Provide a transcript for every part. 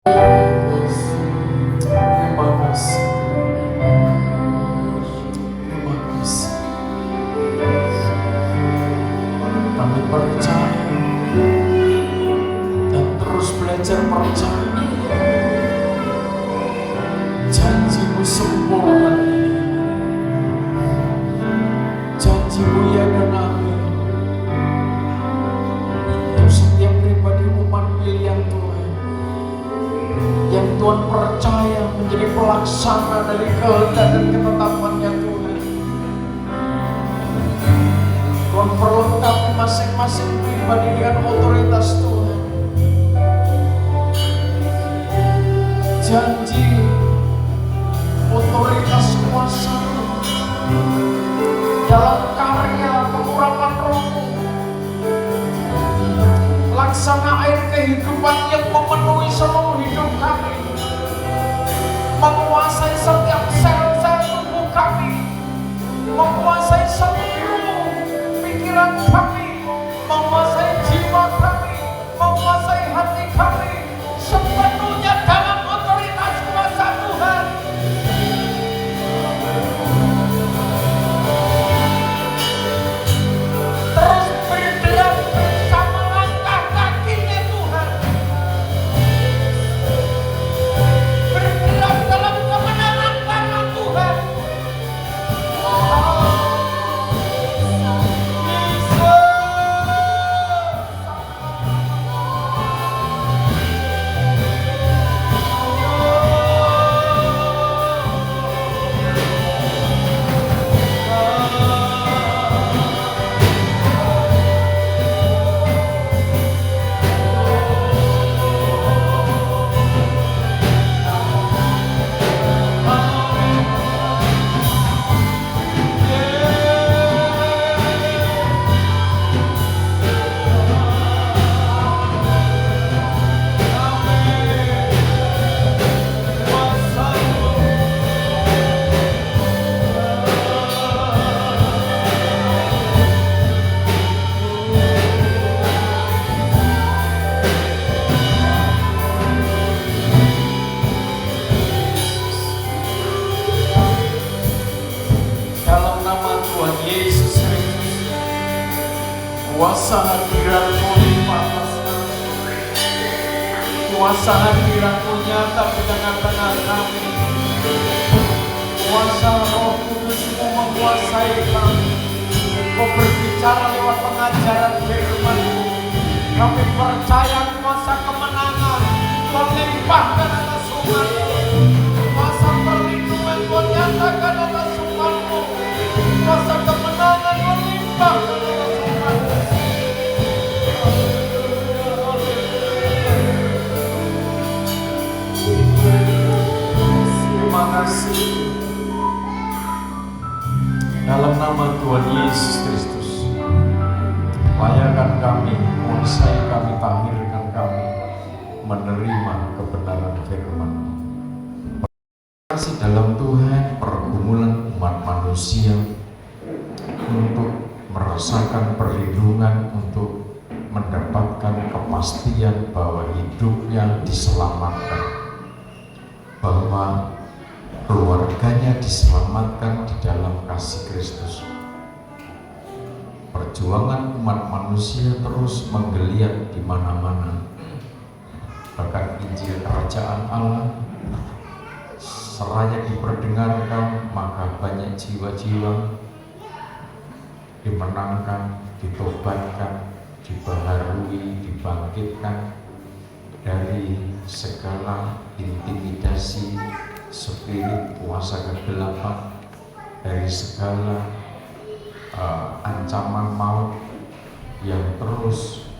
Kami percaya dan terus belajar percaya. Janji-Mu sempurna, janji-Mu ya dan amin. Untuk setiap pribadi umat pilihan Tuhan, yang Tuhan percaya menjadi pelaksana dari kehendak dan ketetapan-Nya Tuhan. Tuhan perlengkapi masing-masing pribadi dengan otoritas Tuhan. Janji, otoritas kuasa dalam karya pengurapan Roh-Mu, laksana air kehidupan yang memenuhi seluruh hidup kami, menguasai setiap sel-sel tubuh kami, menguasai seluruh pikiran kami, menguasai jiwa kami, menguasai hati kami, sepenuhnya dalam otoritas kuasa Tuhan. Terus bergerak bersama langkah kakinya Tuhan, bergerak dalam kemenangan karena Tuhan. Kuasa hadirat-Mu limpah atas kami. Kuasa hadirat-Mu nyata di tengah-tengah kami. Kuasa Roh Kudus-Mu menguasai kami. Kau berbicara lewat pengajaran firman-Mu. Kami percaya kuasa kemenangan Tuhan limpahkan atas umat-Mu. Kuasa perlindungan Tuhan nyatakan atas umat-Mu. Kuasa kemenangan Tuhan limpahkan atas umat-Mu. Terima kasih. Dalam nama Tuhan Yesus Kristus, layakan kami, kuasai kami, tahirkan kami menerima kebenaran firman. Terima kasih dalam Tuhan pergumulan umat manusia untuk merasakan perlindungan, untuk mendapatkan kepastian bahwa hidupnya diselamatkan, bahwa keluarganya diselamatkan di dalam kasih Kristus. Perjuangan umat manusia terus menggeliat di mana-mana. Bahkan Injil Kerajaan Allah seraya diperdengarkan, maka banyak jiwa-jiwa dimenangkan, ditobatkan, dibaharui, dibangkitkan dari segala intimidasi spirit kuasa kegelapan, dari segala ancaman maut yang terus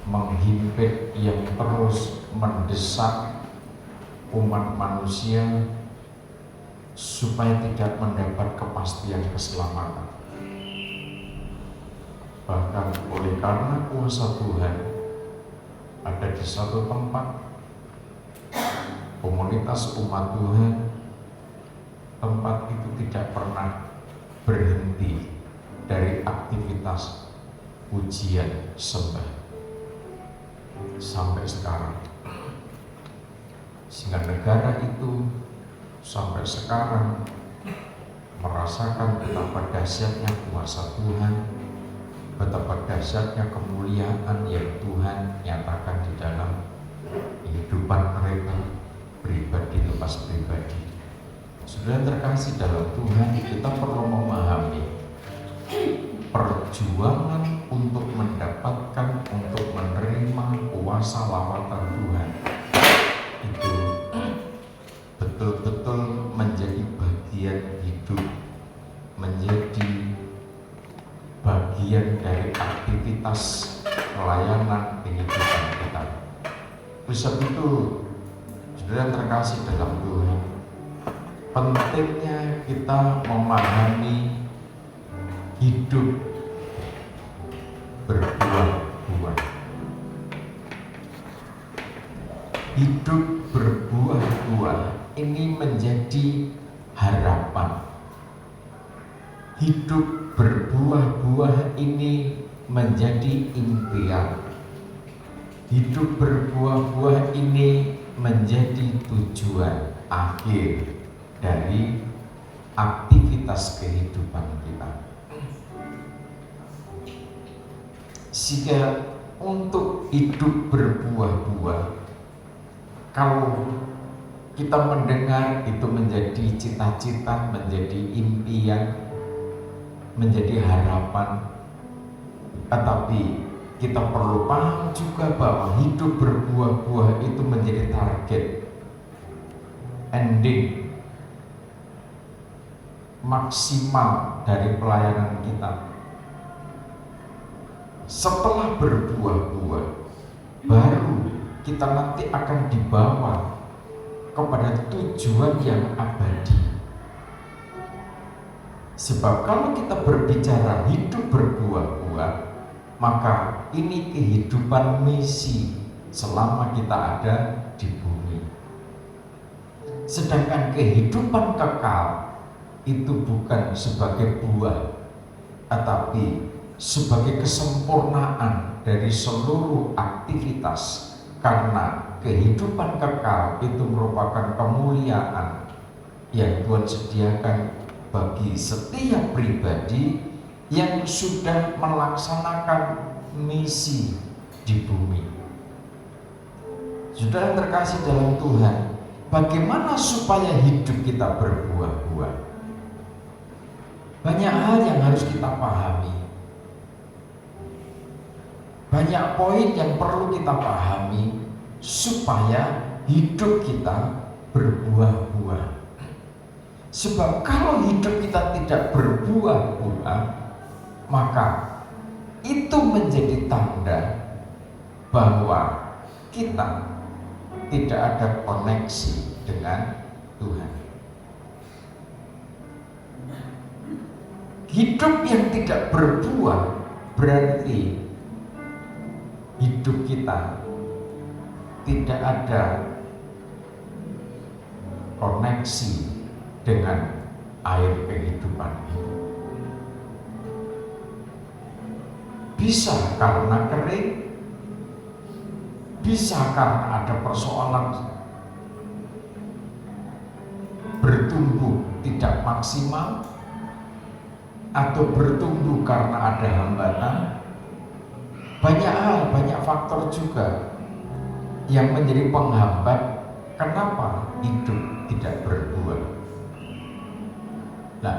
menghimpit, yang terus mendesak umat manusia supaya tidak mendapat kepastian keselamatan. Bahkan oleh karena kuasa Tuhan ada di satu tempat, komunitas umat Tuhan, tempat itu tidak pernah berhenti dari aktivitas pujian sembah sampai sekarang. sehingga negara itu sampai sekarang merasakan betapa dahsyatnya kuasa Tuhan, betapa dahsyatnya kemuliaan yang Tuhan nyatakan di dalam kehidupan mereka pribadi lepas pribadi. Saudara terkasih dalam Tuhan, kita perlu memahami perjuangan untuk mendapatkan, untuk menerima kuasa lawatan Tuhan itu betul-betul menjadi bagian hidup, menjadi bagian dari aktivitas pelayanan kehidupan kita. Oleh sebab itu, saudara terkasih dalam Tuhan, pentingnya kita memahami hidup berbuah-buah. Hidup berbuah-buah ini menjadi harapan. Hidup berbuah-buah ini menjadi impian. Hidup berbuah-buah ini menjadi tujuan akhir dari aktivitas kehidupan kita. Sehingga untuk hidup berbuah-buah, kalau kita mendengar itu menjadi cita-cita, menjadi impian, menjadi harapan, tetapi kita perlu paham juga bahwa hidup berbuah-buah itu menjadi target ending maksimal dari pelayanan kita. Setelah berbuah-buah, baru kita nanti akan dibawa kepada tujuan yang abadi. Sebab kalau kita berbicara hidup berbuah-buah, maka ini kehidupan misi selama kita ada di bumi. Sedangkan kehidupan kekal itu bukan sebagai buah, tetapi sebagai kesempurnaan dari seluruh aktivitas. Karena kehidupan kekal itu merupakan kemuliaan yang Tuhan sediakan bagi setiap pribadi yang sudah melaksanakan misi di bumi. Saudara terkasih dalam Tuhan, bagaimana supaya hidup kita berbuah-buah? Banyak hal yang harus kita pahami. Banyak poin yang perlu kita pahami supaya hidup kita berbuah-buah. Sebab kalau hidup kita tidak berbuah-buah, maka itu menjadi tanda bahwa kita tidak ada koneksi dengan Tuhan. Hidup yang tidak berbuah berarti hidup kita tidak ada koneksi dengan air kehidupan itu. Bisa karena kering, bisa karena ada persoalan bertumbuh tidak maksimal, atau bertumbuh karena ada hambatan. Banyak hal, banyak faktor juga yang menjadi penghambat kenapa hidup tidak berbuah. Nah,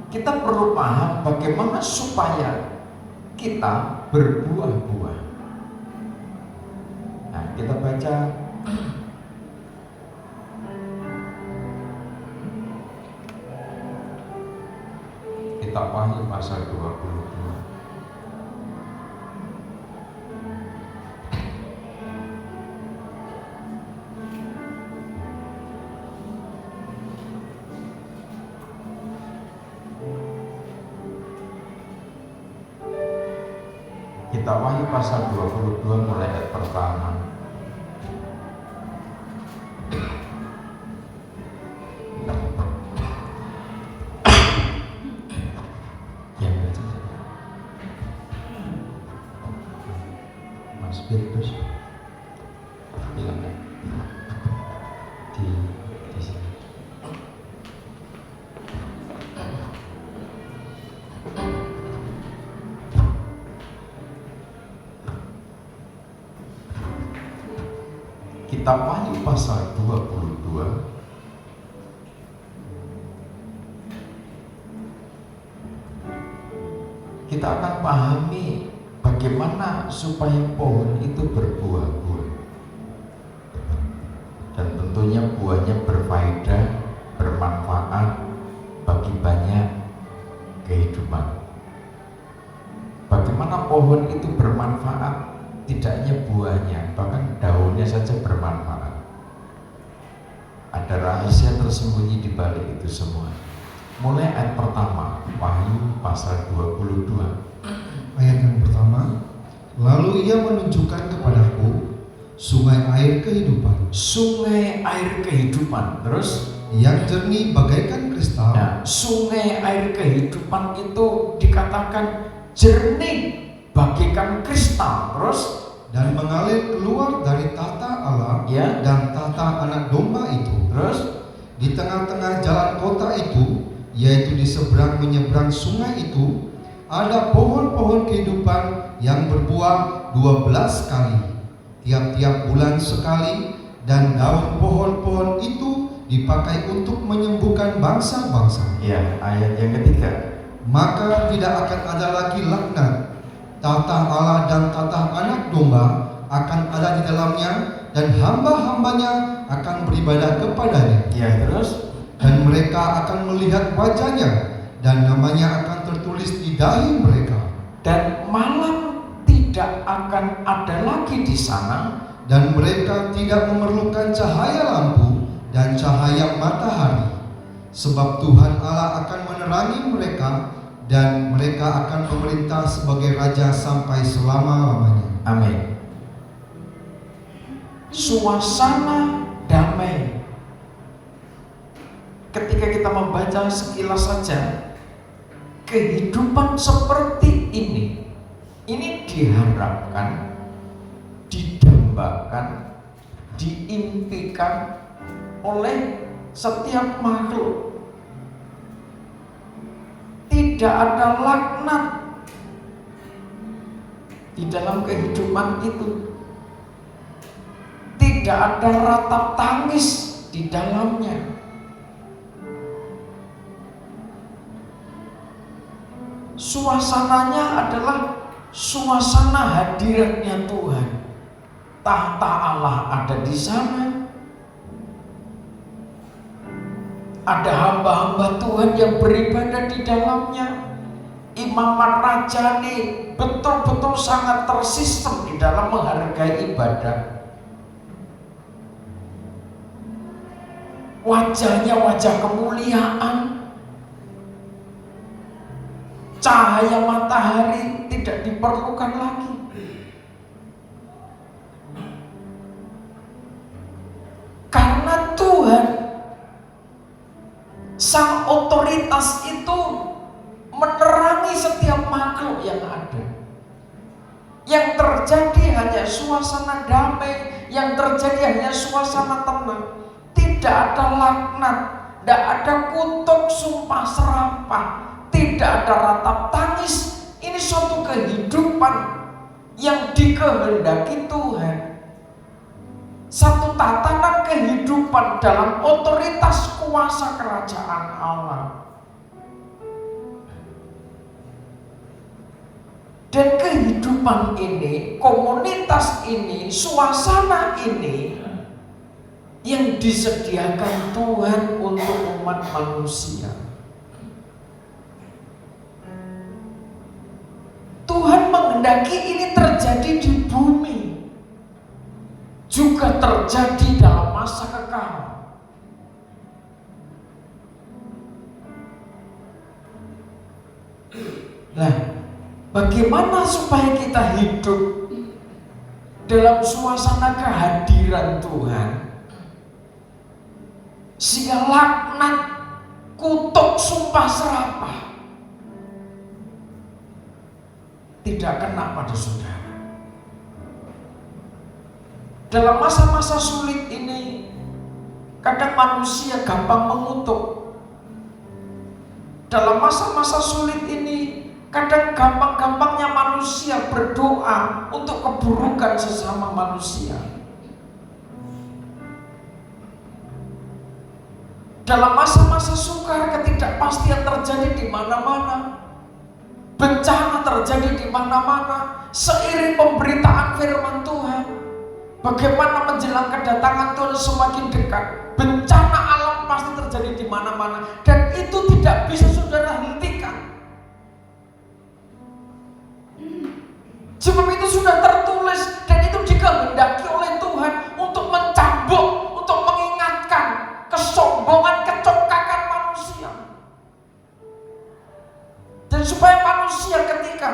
kita perlu paham bagaimana supaya kita berbuah-buah. Nah, kita baca kitab Wahyu pasal 22. Kitab Wahyu pasal 22 mulai ayat pertama. Mas Firdaus, Kitab Wahyu pasal 22 kita akan pahami bagaimana supaya pohon itu berbuah-buah, dan tentunya buahnya berfaedah, bermanfaat bagi banyak kehidupan. Bagaimana pohon itu bermanfaat? Tidak hanya buahnya, bahkan daunnya saja bermanfaat. Ada rahasia tersembunyi di balik itu semua. Mulai ayat pertama, Wahyu pasal 22. Ayat yang pertama, lalu ia menunjukkan kepadaku sungai air kehidupan. Sungai air kehidupan. Terus yang jernih bagaikan kristal. nah, sungai air kehidupan itu dikatakan jernih bagaikan kristal. Terus dan mengalir keluar dari tahta Allah ya, dan tahta anak domba itu. terus Di tengah-tengah jalan kota itu, yaitu di seberang menyeberang sungai itu, ada pohon-pohon kehidupan yang berbuah 12 kali, tiap-tiap bulan sekali, dan daun pohon-pohon itu dipakai untuk menyembuhkan bangsa-bangsa. ya, ayat yang ketiga. Maka tidak akan ada lagi laknat. Tahta Allah dan tahta anak domba akan ada di dalamnya, dan hamba-hambanya akan beribadah kepadanya. Ya, terus Dan mereka akan melihat wajahnya, dan namanya akan tertulis di dahi mereka. dan malam tidak akan ada lagi di sana. Dan mereka tidak memerlukan cahaya lampu dan cahaya matahari, sebab Tuhan Allah akan menerangi mereka, dan mereka akan memerintah sebagai raja sampai selama-lamanya. Amin. Suasana damai. Ketika kita membaca sekilas saja kehidupan seperti ini diharapkan, didambakan, diimpikan oleh setiap makhluk. Tidak ada laknat di dalam kehidupan itu. Tidak ada ratap tangis di dalamnya. Suasananya adalah suasana hadiratnya Tuhan. Tahta Allah ada di sana. Ada hamba-hamba Tuhan yang beribadah di dalamnya. Imamat rajani betul-betul sangat tersistem di dalam menghargai ibadah. Wajahnya wajah kemuliaan. Cahaya matahari tidak diperlukan lagi. Karena Tuhan, Sang otoritas itu menerangi setiap makhluk yang ada. Yang terjadi hanya suasana damai, yang terjadi hanya suasana tenang. Tidak ada laknat, tidak ada kutuk sumpah serapah, tidak ada ratap tangis. Ini suatu kehidupan yang dikehendaki Tuhan. Satu tatanan kehidupan dalam otoritas kuasa kerajaan Allah. Dan kehidupan ini, komunitas ini, suasana ini yang disediakan Tuhan untuk umat manusia. Tuhan menghendaki ini terjadi di bumi, juga terjadi dalam masa kekal. Nah, bagaimana supaya kita hidup dalam suasana kehadiran Tuhan, sehingga laknat, kutuk, sumpah serapah tidak kena pada saudara. Dalam masa-masa sulit ini, kadang manusia gampang mengutuk. Dalam masa-masa sulit ini, kadang gampang-gampangnya manusia berdoa untuk keburukan sesama manusia. Dalam masa-masa sukar, ketidakpastian terjadi di mana-mana. Bencana terjadi di mana-mana. Seiring pemberitaan firman Tuhan, bagaimana menjelang kedatangan Tuhan semakin dekat, bencana alam pasti terjadi di mana-mana, dan itu tidak bisa saudara hentikan. Sebab itu sudah tertulis dan itu dikehendaki oleh Tuhan untuk mencambuk, untuk mengingatkan kesombongan, kecokakan manusia. Dan supaya manusia ketika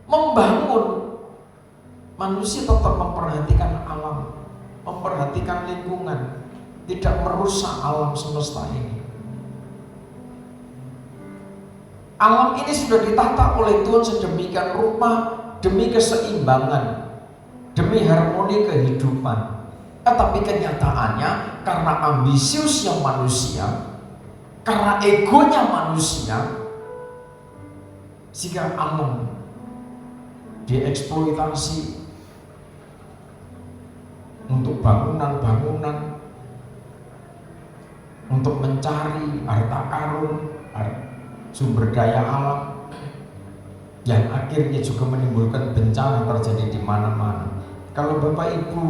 membangun, manusia tetap memperhatikan alam, memperhatikan lingkungan, tidak merusak alam semesta ini. Alam ini sudah ditata oleh Tuhan sedemikian rupa demi keseimbangan, demi harmoni kehidupan. Tetapi kenyataannya karena ambisiusnya manusia, karena egonya manusia, sehingga alam dieksploitasi untuk bangunan-bangunan, untuk mencari harta karun, sumber daya alam, yang akhirnya juga menimbulkan bencana terjadi di mana-mana. Kalau Bapak Ibu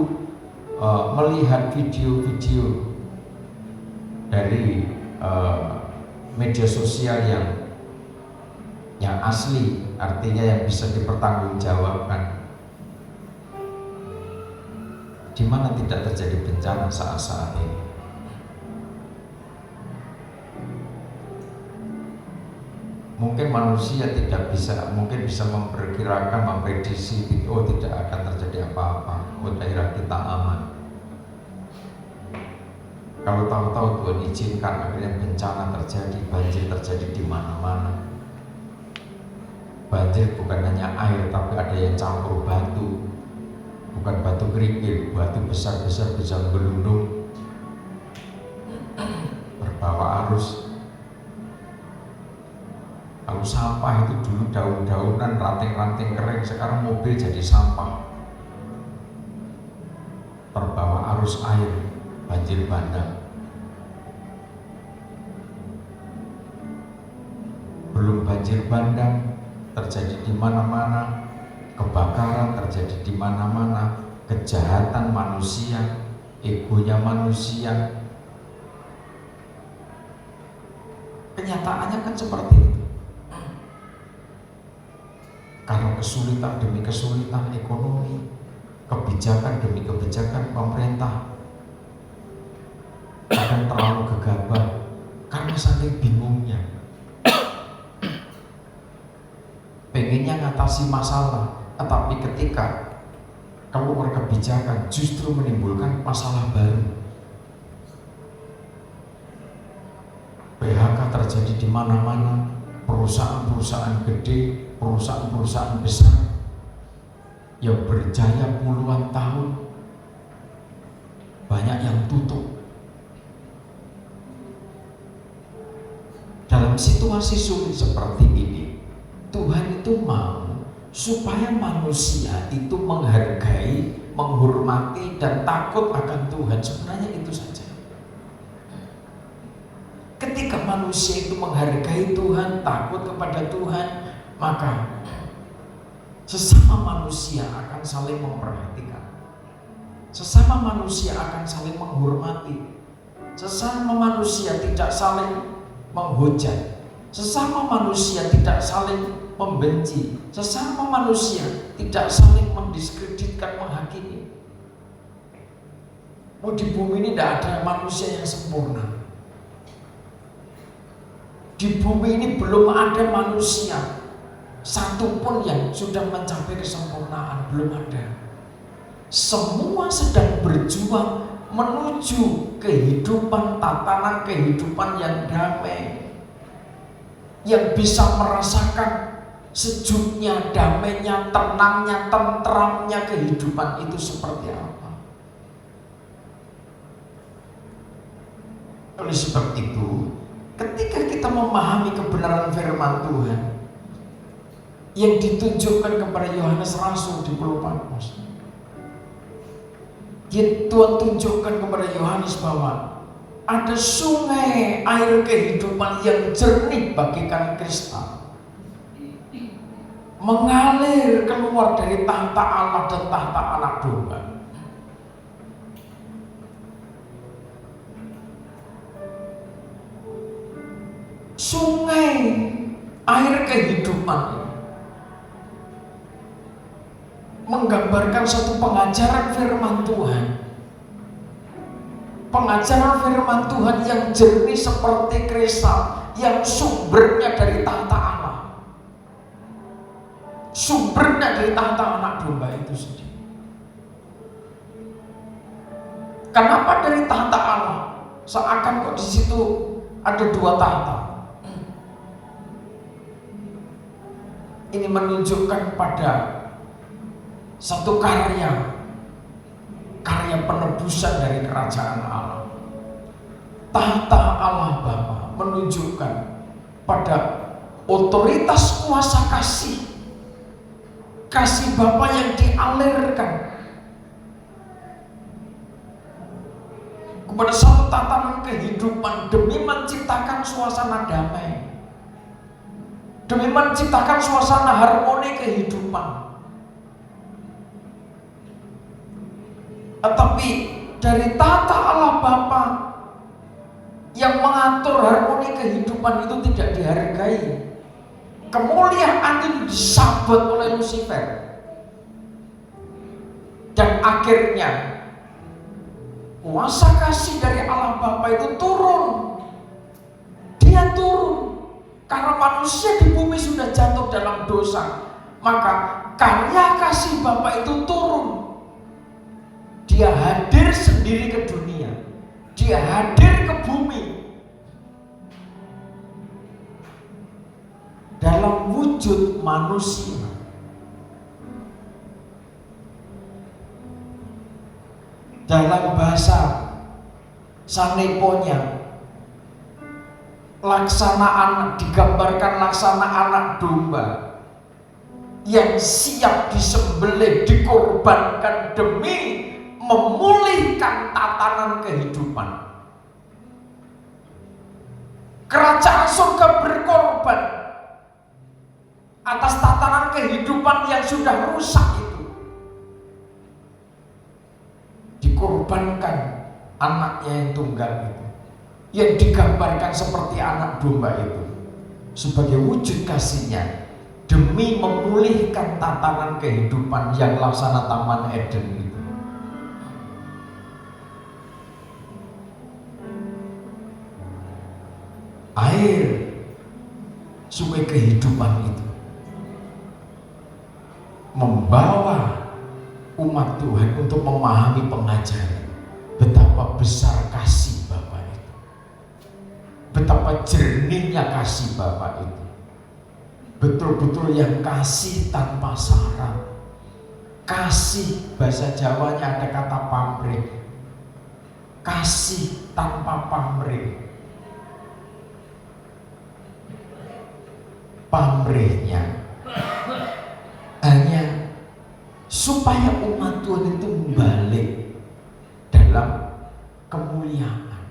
melihat video-video dari media sosial yang asli, artinya yang bisa dipertanggungjawabkan, di mana tidak terjadi bencana saat-saat ini. Mungkin manusia tidak bisa, mungkin bisa memperkirakan, memprediksi, oh tidak akan terjadi apa-apa, oh daerah kita aman. Kalau tahu-tahu Tuhan izinkan akhirnya bencana terjadi, banjir terjadi di mana-mana. Banjir bukan hanya air, tapi ada yang campur batu, bukan batu kerikil, batu besar-besar bisa gelundung, berbawa arus. Kalau sampah itu dulu daun-daunan, ranting-ranting kering, sekarang mobil jadi sampah. Terbawa arus air, banjir bandang. Belum banjir bandang, terjadi di mana-mana, kebakaran terjadi di mana-mana, kejahatan manusia, egonya manusia. Kenyataannya kan seperti itu. Karena kesulitan demi kesulitan ekonomi, kebijakan demi kebijakan pemerintah, kadang terlalu gegabah karena saking bingungnya. Pengennya ngatasi masalah, tetapi ketika keluar kebijakan justru menimbulkan masalah baru. PHK terjadi di mana-mana, perusahaan-perusahaan gede, perusahaan-perusahaan besar yang berjaya puluhan tahun, banyak yang tutup. Dalam situasi sulit seperti ini, Tuhan itu mau supaya manusia itu menghargai, menghormati, dan takut akan Tuhan. Sebenarnya itu saja. Ketika manusia itu menghargai Tuhan, takut kepada Tuhan, maka sesama manusia akan saling memperhatikan, sesama manusia akan saling menghormati, sesama manusia tidak saling menghujat, sesama manusia tidak saling membenci, sesama manusia tidak saling mendiskreditkan, menghakimi. Di bumi ini tidak ada manusia yang sempurna. Di bumi ini belum ada manusia satupun yang sudah mencapai kesempurnaan, belum ada. Semua sedang berjuang menuju kehidupan, tatanan kehidupan yang damai, yang bisa merasakan sejuknya, damainya, tenangnya, tentramnya kehidupan itu seperti apa. Oleh sebab itu, ketika kita memahami kebenaran firman Tuhan yang ditunjukkan kepada Yohanes Rasul di Pulau Patmos, Tuhan tunjukkan kepada Yohanes bahwa ada sungai air kehidupan yang jernih bagaikan kristal, mengalir keluar dari tahta Allah dan tahta anak domba. Sungai air kehidupan menggambarkan satu pengajaran firman Tuhan. Pengajaran firman Tuhan yang jernih seperti kristal, yang sumbernya dari tahta Allah, sumbernya dari tahta anak domba itu sendiri. Kenapa dari tahta Allah? Seakan kok di situ ada dua tahta. Ini menunjukkan pada satu karya penebusan dari kerajaan Allah. Tahta Allah Bapa menunjukkan pada otoritas kuasa kasih Bapa yang dialirkan kepada satu tatanan kehidupan demi menciptakan suasana damai, demi menciptakan suasana harmoni kehidupan. Tetapi dari tata Allah Bapa yang mengatur harmoni kehidupan itu tidak dihargai. Kemuliaan itu disabot oleh Lucifer. Dan akhirnya kuasa kasih dari Allah Bapa itu turun. Dia turun karena manusia di bumi sudah jatuh dalam dosa. Maka karya kasih Bapa itu turun. Dia hadir sendiri ke dunia. Dia hadir ke bumi dalam wujud manusia. Dalam bahasa Saneponya, digambarkan laksana anak domba yang siap disembelih, dikorbankan demi memulihkan tatanan kehidupan. Kerajaan surga berkorban atas tatanan kehidupan yang sudah rusak itu. Dikorbankan anaknya yang tunggal itu, yang digambarkan seperti anak domba itu, sebagai wujud kasihnya demi memulihkan tatanan kehidupan yang laksana Taman Eden itu. Air sungai kehidupan itu membawa umat Tuhan untuk memahami pengajaran betapa besar kasih Bapa itu, betapa jernihnya kasih Bapa itu, betul-betul yang kasih tanpa syarat. Kasih, bahasa Jawanya ada kata pamrih, kasih tanpa pamrih. Pamrihnya hanya supaya umat Tuhan itu balik dalam kemuliaan.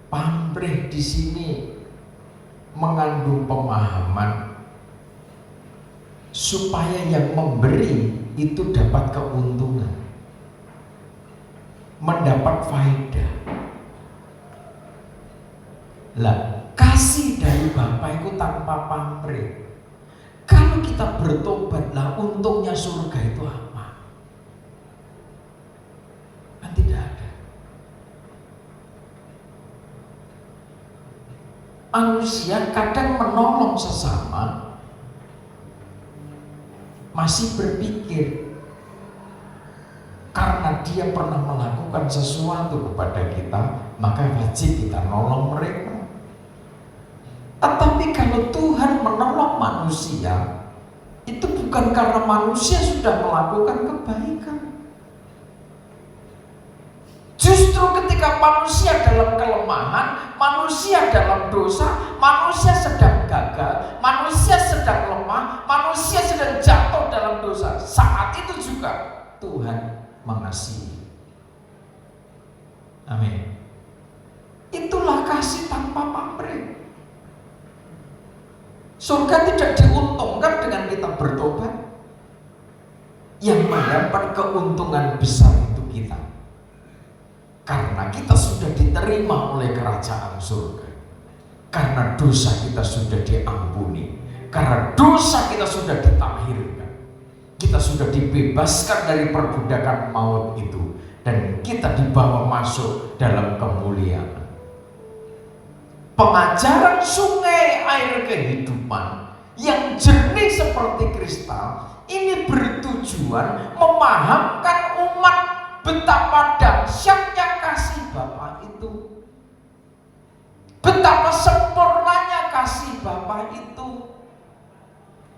Pamrih di sini mengandung pemahaman supaya yang memberi itu dapat keuntungan, mendapat faedah. Lah, kasih dari Bapa itu tanpa pamrih. Kalau kita bertobat, lah untungnya surga itu apa? Kan tidak ada. Manusia kadang menolong sesama, masih berpikir karena dia pernah melakukan sesuatu kepada kita, maka wajib kita nolong mereka. Tetapi kalau Tuhan menolong manusia, itu bukan karena manusia sudah melakukan kebaikan. Justru ketika manusia dalam kelemahan, manusia dalam dosa, manusia sedang gagal, manusia sedang lemah, manusia sedang jatuh dalam dosa, saat itu juga Tuhan mengasihi. Amin. Itulah kasih tanpa pamrih. Surga tidak diuntungkan dengan kita bertobat. Yang mendapat keuntungan besar itu kita, karena kita sudah diterima oleh kerajaan surga, karena dosa kita sudah diampuni, karena dosa kita sudah ditahirkan, kita sudah dibebaskan dari perbudakan maut itu, dan kita dibawa masuk dalam kemuliaan. Pengajaran sungai air kehidupan yang jernih seperti kristal ini bertujuan memahamkan umat betapa dahsyatnya kasih Bapa itu, betapa sempurnanya kasih Bapa itu.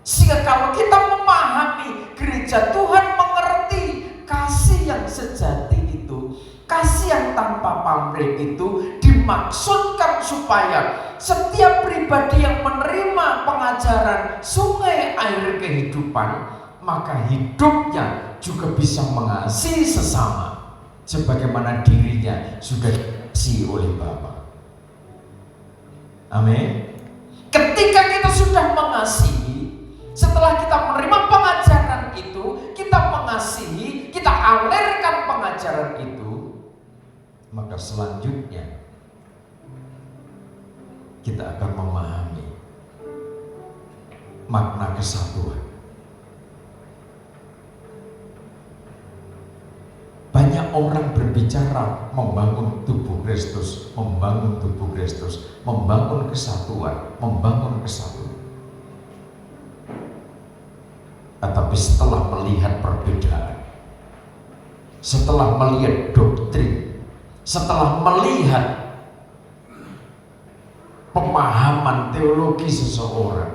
Sehingga kalau kita memahami, gereja Tuhan mengerti kasih yang sejati itu, kasih yang tanpa pamrih itu dimaksudkan supaya setiap pribadi yang menerima pengajaran sungai air kehidupan, maka hidupnya juga bisa mengasihi sesama sebagaimana dirinya sudah dikasihi oleh Bapa. Amin. Ketika kita sudah mengasihi, setelah kita menerima pengajaran itu, kita mengasihi, kita alirkan pengajaran itu, maka selanjutnya kita akan memahami makna kesatuan. Banyak orang berbicara membangun tubuh Kristus, membangun tubuh Kristus, membangun kesatuan, membangun kesatuan. Tetapi setelah melihat perbedaan, setelah melihat doktrin, setelah melihat pemahaman teologi seseorang,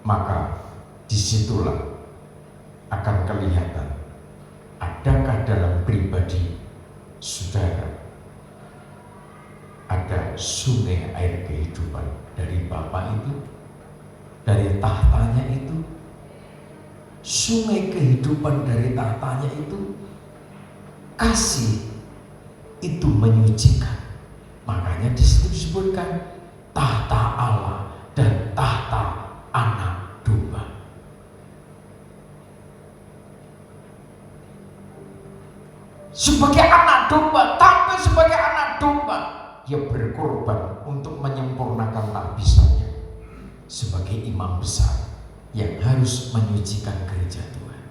maka disitulah akan kelihatan adakah dalam pribadi saudara ada sungai air kehidupan dari Bapa itu, dari tahtanya itu. Sungai kehidupan dari tahtanya itu, kasih itu menyucikan. Makanya di situ disebutkan tahta Allah dan tahta anak domba. Sebagai anak domba, tampil sebagai anak domba, dia berkorban untuk menyempurnakan lapisannya sebagai imam besar yang harus menyucikan gereja Tuhan.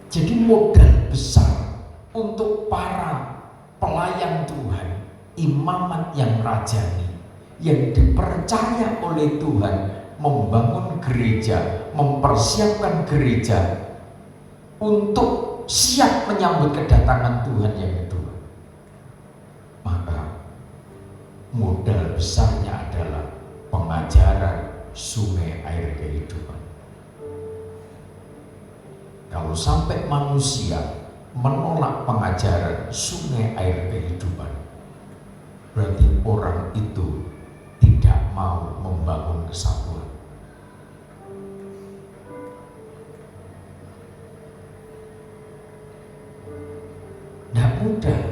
Jadi modal besar untuk para pelayan Tuhan, imamat yang rajani, yang dipercaya oleh Tuhan membangun gereja, mempersiapkan gereja untuk siap menyambut kedatangan Tuhan yang kedua. Maka modal besarnya adalah pengajaran sungai air kehidupan. Kalau sampai manusia menolak pengajaran sungai air kehidupan, berarti orang itu tidak mau membangun kesatuan. Tidak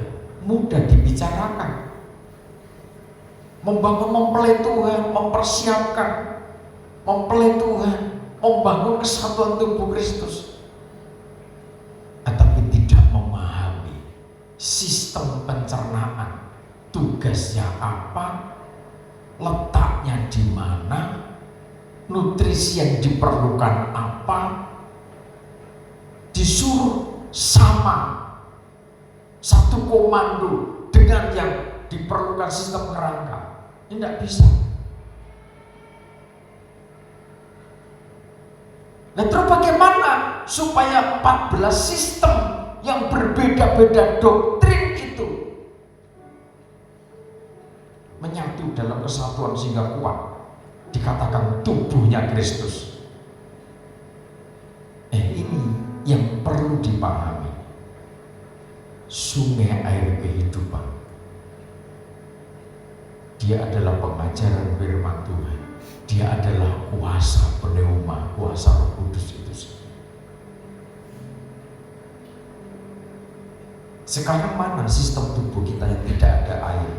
mudah dibicarakan. Membangun mempelai Tuhan, mempersiapkan mempelai Tuhan, membangun kesatuan tubuh Kristus. Tetapi tidak memahami sistem pencernaan, tugasnya apa, letaknya di mana, nutrisi yang diperlukan apa, disuruh sama satu komando dengan yang diperlukan sistem kerangka. Ini tidak bisa. Nah, terus bagaimana supaya 14 sistem yang berbeda-beda doktrin itu menyatu dalam kesatuan sehingga kuat, dikatakan tubuhnya Kristus. Ini yang perlu dipahami. Sungai air kehidupan, dia adalah pengajaran firman Tuhan. Dia adalah kuasa pneuma, kuasa Roh Kudus itu. Sekarang mana sistem tubuh kita yang tidak ada air?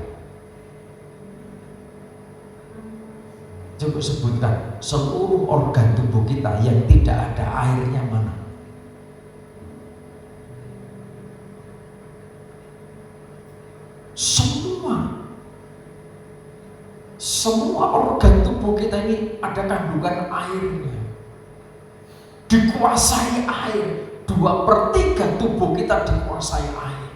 Coba sebutkan seluruh organ tubuh kita yang tidak ada airnya mana? Semua organ tubuh kita ini ada kandungan airnya, dikuasai air. 2/3 tubuh kita dikuasai air.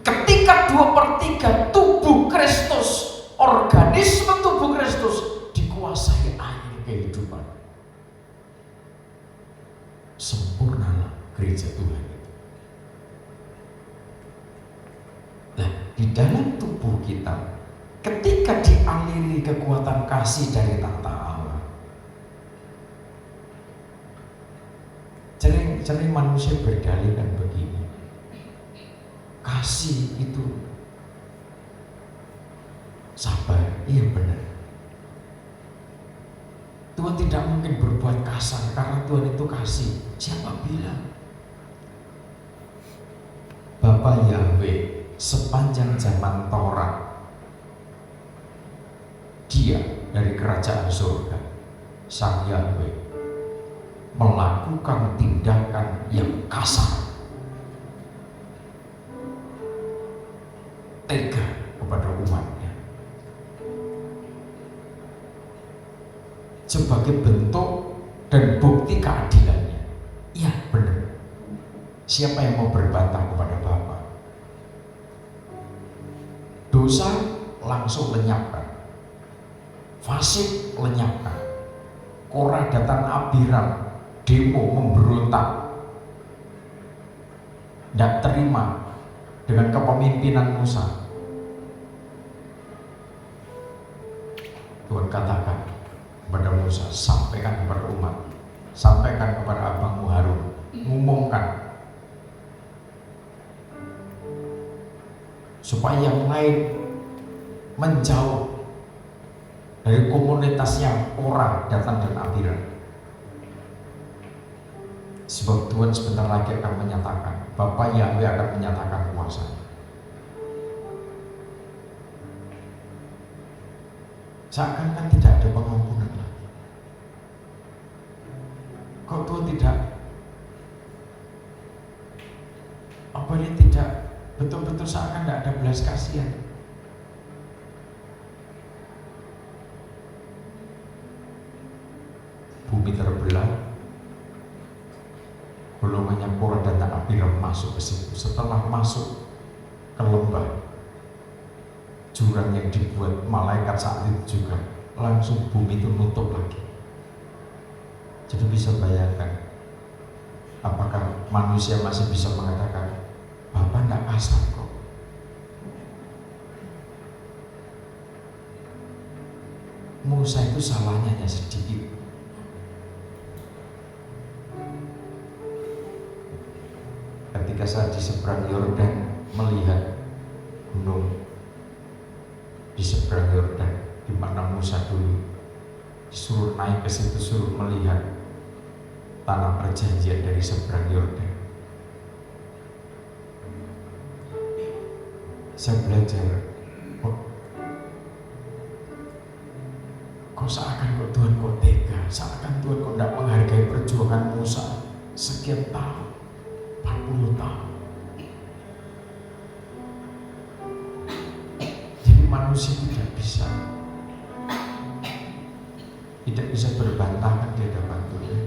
Ketika 2/3 tubuh Kristus, organisme tubuh Kristus dikuasai air kehidupan, sempurnalah gereja Tuhan itu. Nah, di dalam tubuh kita, ketika dialiri kekuatan kasih dari tahta Allah, sering manusia berdalih kan begini, kasih itu sabar. Iya benar, Tuhan tidak mungkin berbuat kasar karena Tuhan itu kasih. Siapa bilang? Bapa Yahweh sepanjang zaman Taurat, Dia dari kerajaan surga, Sang Yahweh melakukan tindakan yang kasar, tega kepada umatnya sebagai bentuk dan bukti keadilannya. Iya benar. Siapa yang mau berbantah kepada Bapa? Dosa langsung lenyapkan, fasik lenyapkan. Korah, Datan, Abiram demo memberontak, tidak terima dengan kepemimpinan Musa. Tuhan katakan kepada Musa, sampaikan kepada umat, sampaikan kepada abangmu Harun, ngumumkan supaya yang lain menjauh dari komunitasnya Korah, Datan, dan Abiram. Sebab Tuhan sebentar lagi akan menyatakan, Bapa Yahweh akan menyatakan kuasa-Nya. Seakan-akan tidak ada pengampunan lagi. Kok Tuhan tidak? Apa Dia tidak betul-betul seakan tidak ada belas kasihan? Bumi terbelah, golongannya Korah dan Abiram masuk ke situ. Setelah masuk ke lembah, jurang yang dibuat malaikat saat itu juga, langsung bumi itu nutup lagi. Jadi bisa bayangkan, apakah manusia masih bisa mengatakan, Bapak tidak kasar kok? Musa itu salahnya hanya sedikit. Ketika saat di seberang Yordan melihat gunung di seberang Yordan, di mana Musa dulu disuruh naik ke situ, suruh melihat tanah perjanjian dari seberang Yordan. Saya belajar, kok seakan kok Tuhan kok tega, seakan Tuhan kok tidak menghargai perjuangan Musa sekian tahun, 40 tahun. Jadi manusia tidak bisa berbantahan di hadapan Tuhan.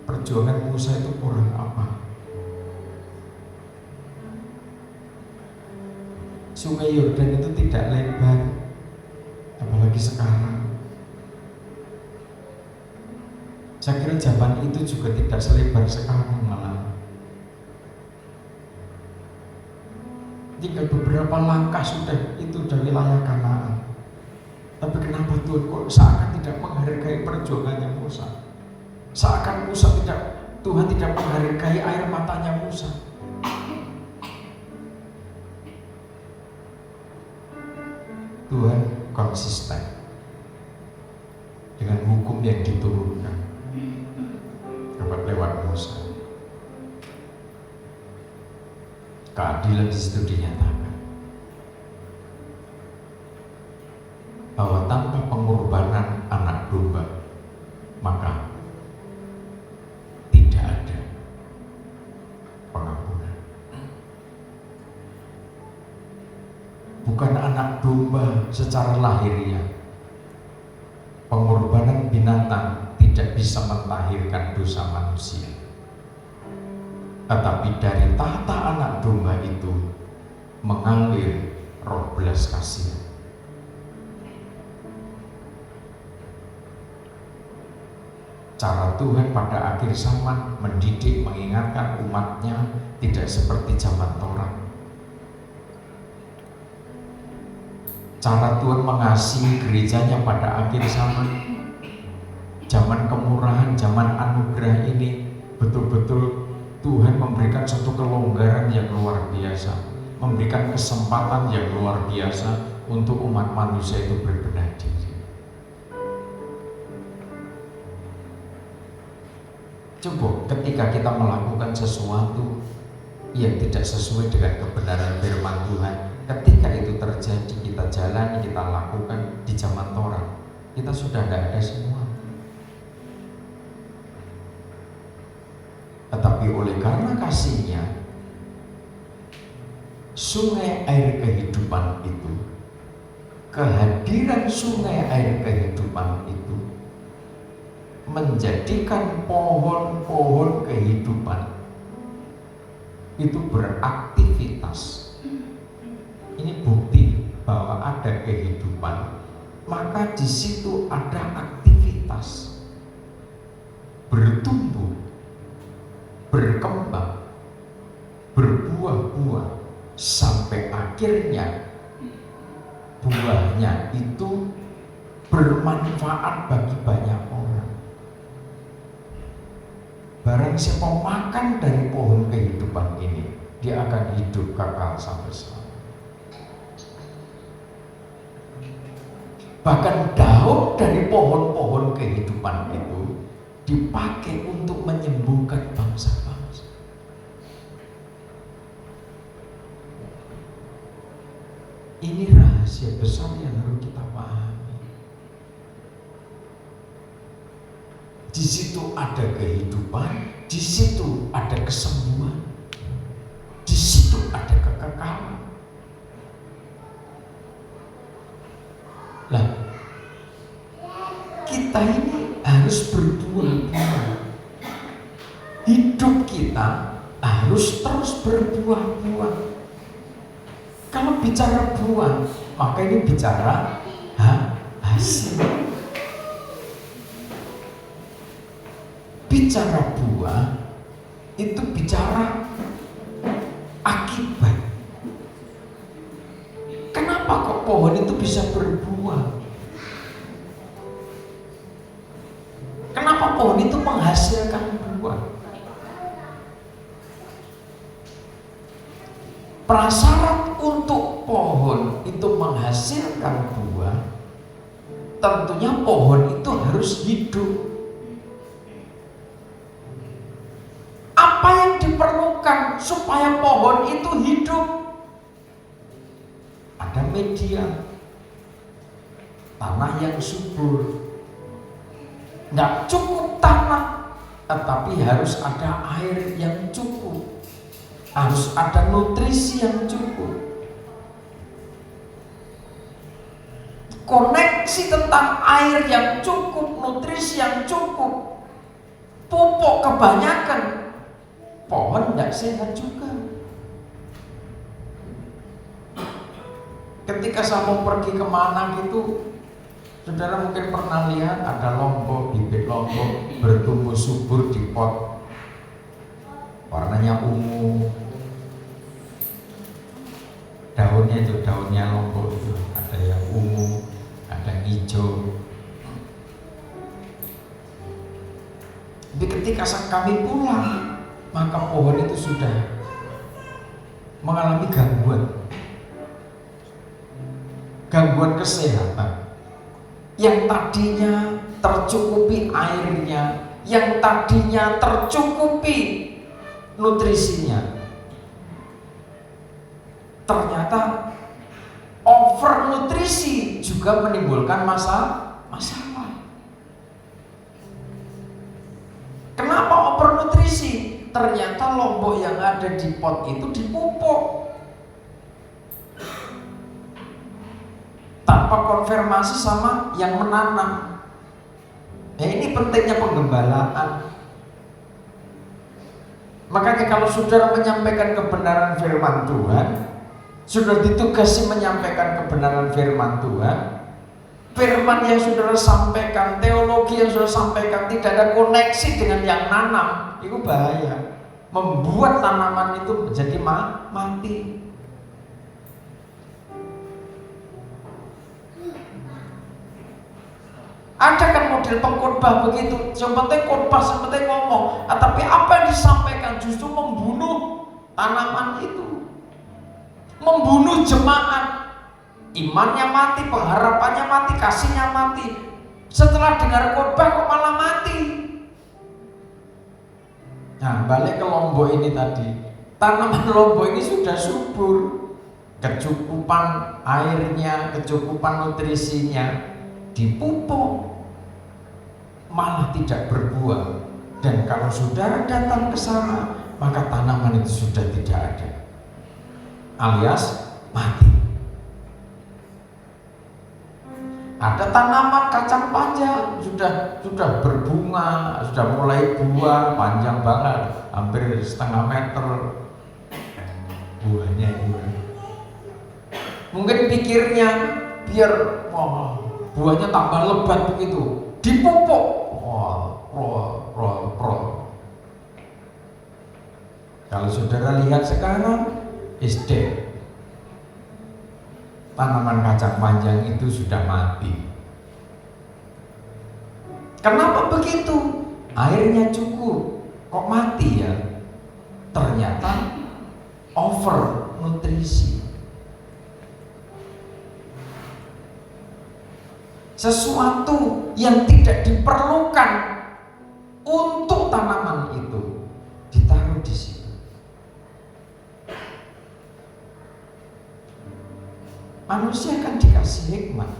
Perjuangan Musa itu kurang apa? Sungai Yordan itu tidak lebar, apalagi sekarang. Saya kira zaman itu juga tidak selebar sekarang malah. Tinggal beberapa langkah sudah itu dari wilayah Kanaan. Tapi kenapa Tuhan kok seakan tidak menghargai perjuangannya Musa? Seakan Tuhan tidak menghargai air matanya Musa. Tuhan konsisten dengan hukum yang diturunkan lewat Musa. Keadilan di situ dinyatakan bahwa tanpa pengorbanan anak domba maka tidak ada pengampunan. Bukan anak domba secara lahiriah. Pengorbanan binatang tidak bisa mentahirkan dosa manusia. Tetapi dari tahta anak domba itu mengalir roh belas kasihan. Cara Tuhan pada akhir zaman mendidik, mengingatkan umatnya tidak seperti zaman Taurat. Cara Tuhan mengasihi gerejanya pada akhir zaman kemurahan, zaman anugerah ini, betul-betul Tuhan memberikan suatu kelonggaran yang luar biasa, memberikan kesempatan yang luar biasa untuk umat manusia itu berbenah diri. Coba ketika kita melakukan sesuatu yang tidak sesuai dengan kebenaran firman Tuhan, ketika itu terjadi, kita jalani, kita lakukan di zaman Taurat, kita sudah tidak ada semua. Tetapi oleh karena kasihnya, sungai air kehidupan itu, kehadiran sungai air kehidupan itu menjadikan pohon-pohon kehidupan itu beraktivitas. Ini bukti bahwa ada kehidupan, maka di situ ada aktivitas, bertumbuh, berkembang, berbuah-buah, sampai akhirnya buahnya itu bermanfaat bagi banyak orang. Barang siapa makan dari pohon kehidupan ini, dia akan hidup kekal sampai selamanya. Bahkan daun dari pohon-pohon kehidupan itu dipakai untuk menyembuhkan bangsa-bangsa. Ini rahasia besar yang harus kita pahami. Di situ ada kehidupan, di situ ada kesembuhan, di situ ada kekekalan. Lah, kita ini harus berbuah-buah. Hidup kita harus terus berbuah-buah. Kalau bicara buah, maka ini bicara hasil. Bicara buah itu bicara akibat. Kenapa kok pohon itu bisa berbuah? Kenapa pohon itu menghasilkan buah? Prasyarat untuk pohon itu menghasilkan buah, tentunya pohon itu harus hidup. Apa yang diperlukan supaya pohon itu hidup? Ada media, tanah yang subur. Nggak cukup tanah, tetapi harus ada air yang cukup, harus ada nutrisi yang cukup. Koneksi tentang air yang cukup, nutrisi yang cukup, pupuk kebanyakan, pohon tidak sehat juga. Ketika saya mau pergi kemana gitu, saudara mungkin pernah lihat ada lombok, bibit lombok bertumbuh subur di pot, warnanya ungu, daunnya itu daunnya lombok itu ada yang ungu, ada yang hijau. Tapi ketika kami pulang, maka pohon itu sudah mengalami gangguan kesehatan. Yang tadinya tercukupi airnya, yang tadinya tercukupi nutrisinya, ternyata overnutrisi juga menimbulkan masalah. Kenapa overnutrisi? Ternyata lombok yang ada di pot itu dipupuk tanpa konfirmasi sama yang menanam. Ini pentingnya penggembalaan. Makanya kalau saudara menyampaikan kebenaran firman Tuhan, sudah ditugasi menyampaikan kebenaran firman Tuhan, firman yang saudara sampaikan, teologi yang saudara sampaikan tidak ada koneksi dengan yang nanam, itu bahaya. Membuat tanaman itu menjadi mati. Ada kan model pengkhotbah begitu, yang penting khotbah, yang penting ngomong, tapi apa yang disampaikan justru membunuh tanaman itu, membunuh jemaat. Imannya mati, pengharapannya mati, kasihnya mati. Setelah dengar khotbah kok malah mati. Nah, balik ke Lombok ini tadi. Tanaman Lombok ini sudah subur, kecukupan airnya, kecukupan nutrisinya, dipupuk malah tidak berbuah. Dan kalau saudara datang ke sana, maka tanaman itu sudah tidak ada, alias mati. Ada tanaman kacang panjang sudah berbunga, sudah mulai buah panjang banget, hampir setengah meter buahnya itu. Mungkin pikirnya biar buahnya tambah lebat begitu, dipupuk, Kalau saudara lihat sekarang SD, tanaman kacang panjang itu sudah mati. Kenapa begitu? Airnya cukup, kok mati ya? Ternyata over nutrisi. Sesuatu yang tidak diperlukan untuk tanaman itu ditaruh di situ. Manusia kan dikasih hikmat.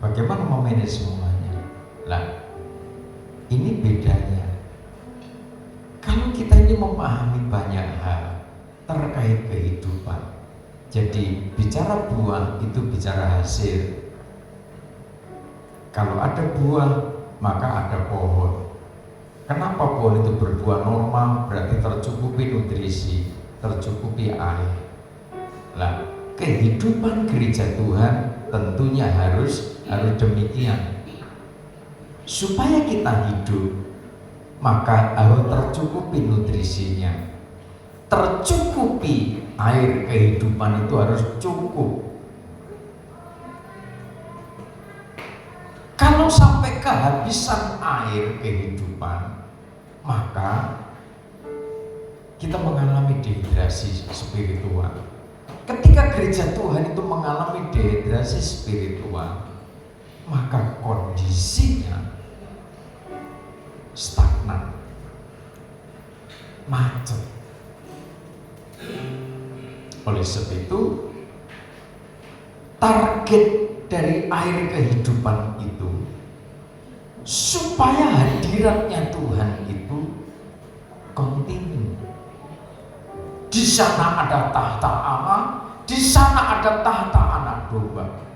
Bagaimana memanage semuanya? Lah, ini bedanya. Kalau kita ini memahami banyak hal terkait kehidupan, jadi bicara buah itu bicara hasil. Kalau ada buah, maka ada pohon. Kenapa pohon itu berbuah normal? Berarti tercukupi nutrisi, tercukupi air. Lah, kehidupan gereja Tuhan tentunya harus demikian. Supaya kita hidup, maka harus tercukupi nutrisinya, tercukupi air kehidupan itu harus cukup. Kalau sampai kehabisan air kehidupan, maka kita mengalami dehidrasi spiritual. Ketika gereja Tuhan itu mengalami dehidrasi spiritual, maka kondisinya stagnan, macet. Oleh sebab itu, target dari air kehidupan itu supaya hadiratnya Tuhan itu kontinu. Di sana ada tahta Allah, di sana ada tahta anak domba.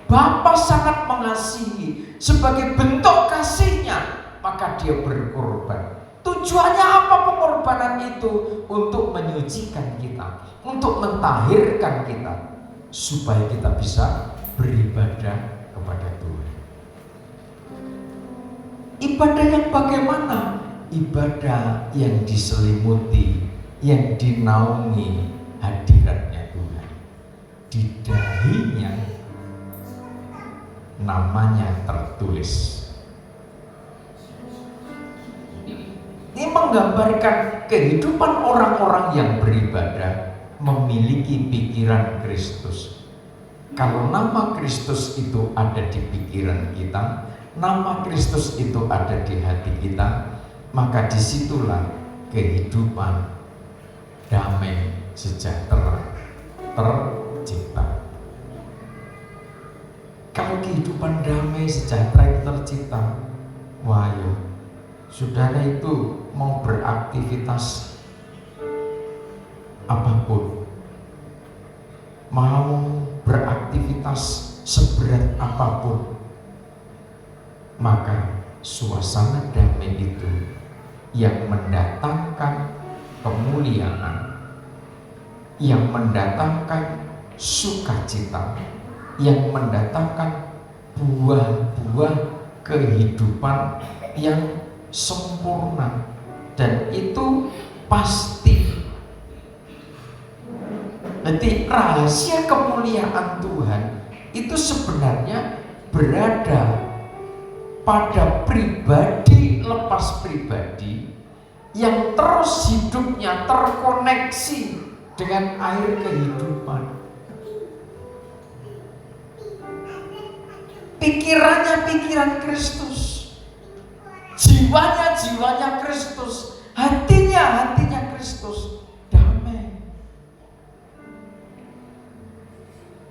Bapa sangat mengasihi, sebagai bentuk kasihnya maka dia berkorban. Tujuannya apa pengorbanan itu? Untuk menyucikan kita, untuk mentahirkan kita, supaya kita bisa beribadah kepada Tuhan. Ibadah yang bagaimana? Ibadah yang diselimuti, yang dinaungi hadiratnya Tuhan. Di dahinya namanya tertulis. Ini menggambarkan kehidupan orang-orang yang beribadah memiliki pikiran Kristus. Kalau nama Kristus itu ada di pikiran kita, nama Kristus itu ada di hati kita, maka disitulah kehidupan damai sejahtera tercipta. Kalau kehidupan damai sejahtera itu tercipta, wah ya, saudara itu mau beraktivitas apapun, mau beraktivitas seberat apapun, maka suasana damai itu yang mendatangkan kemuliaan, yang mendatangkan sukacita, yang mendatangkan buah-buah kehidupan yang sempurna, dan itu pasti. Jadi rahasia kemuliaan Tuhan itu sebenarnya berada pada pribadi lepas pribadi yang terus hidupnya terkoneksi dengan air kehidupan. Pikirannya pikiran Kristus, jiwanya jiwanya Kristus, hatinya hatinya Kristus. Damai.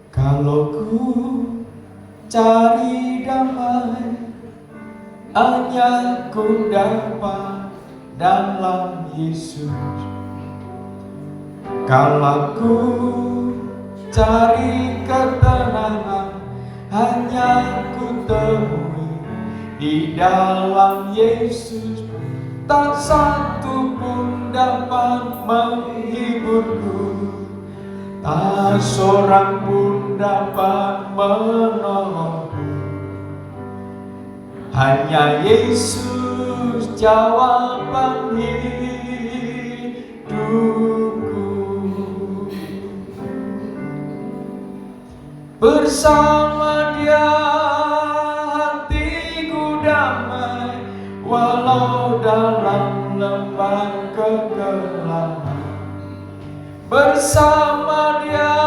Kalau ku cari damai, hanya ku dapat dalam Yesus. Kalau ku cari ketenangan, hanya ku temui di dalam Yesus. Tak satu pun dapat menghiburku, tak seorang pun dapat menolongku. Hanya Yesus jawaban hidupku. Bersama Dia hatiku damai, walau dalam lembah kegelapan. Bersama Dia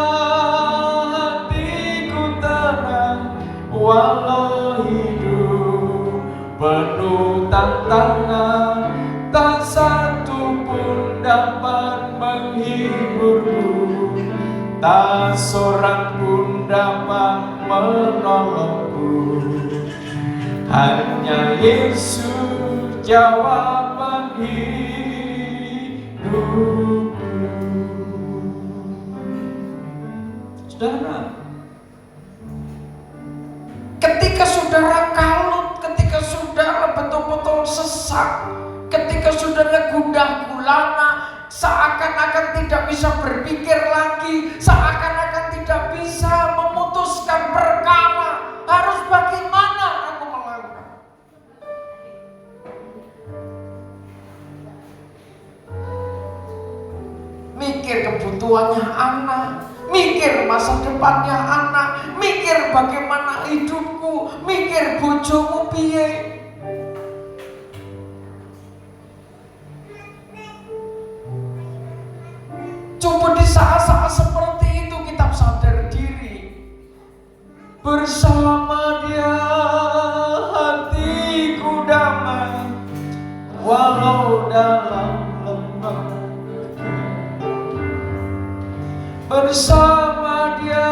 hatiku tenang, walau hidup penuh tantangan. Tak satu pun dapat menghiburku, tak seorang pun dapat menolongku. Hanya Yesus jawaban hidupku. Saudara, ketika saudara kalut, ketika saudara betul-betul sesak, ketika saudara gundah gulana, seakan-akan tidak bisa berpikir lagi, seakan-akan tidak bisa memutuskan perkara, harus bagaimana aku melangkah? Mikir kebutuhannya anak, mikir masa depannya anak, mikir bagaimana hidupku, mikir bojomu piye. Coba di saat-saat seperti itu kita sadar diri. Bersama Dia hatiku damai, walau dalam lembah. Bersama Dia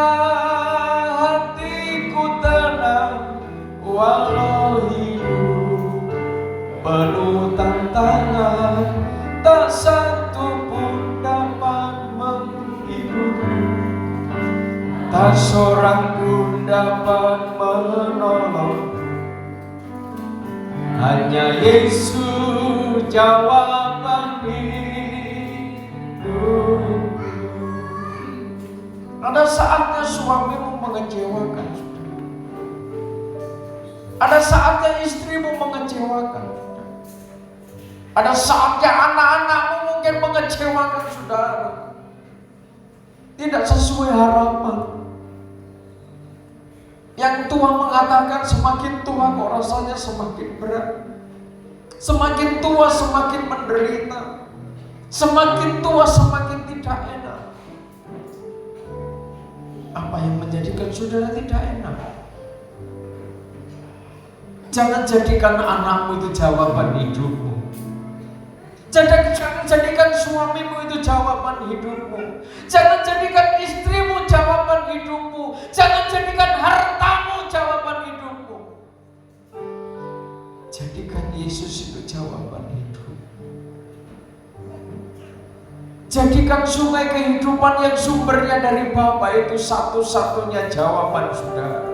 hatiku tenang, walau hidup penuh tantangan. Tak satu pun dapat menghiburku, tak seorang pun dapat menolongku. Hanya Yesus jawaban hidupku. Ada saatnya suamimu mengecewakan, ada saatnya istrimu mengecewakan, ada saatnya anak-anakmu mungkin mengecewakan saudara, tidak sesuai harapan. Yang tua mengatakan semakin tua kok rasanya semakin berat, semakin tua semakin menderita, semakin tua semakin tidak enak. Apa yang menjadikan saudara tidak enak? Jangan jadikan anakmu itu jawaban hidupmu. Jangan jadikan suamimu itu jawaban hidupmu. Jangan jadikan istrimu jawaban hidupmu. Jangan jadikan hartamu jawaban hidupmu. Jadikan Yesus itu jawaban hidup. Jadikan sungai kehidupan yang sumbernya dari Bapa itu satu-satunya jawaban saudara.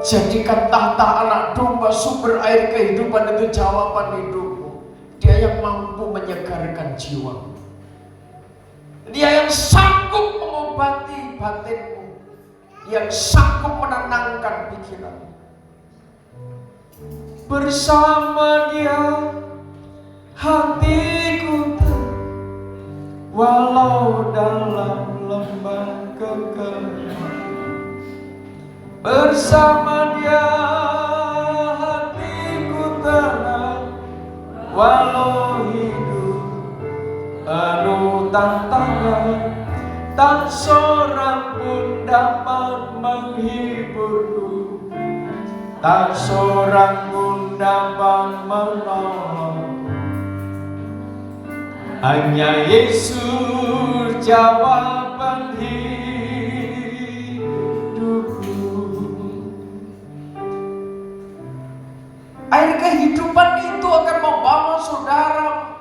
Jadikan tahta anak domba sumber air kehidupan itu jawaban hidupmu. Dia yang mampu menyegarkan jiwamu. Dia yang sanggup mengobati batinmu. Yang sanggup menenangkan pikiranmu. Bersama Dia hatiku tenang, walau dalam lembah kekelaman. Bersama Dia hatiku tenang, walau hidup penuh tantangan, tak seorang pun dapat menghiburku, tak seorang pun dapat menolong. Hanya Yesus jawaban hidupku. Air kehidupan itu akan membawa saudara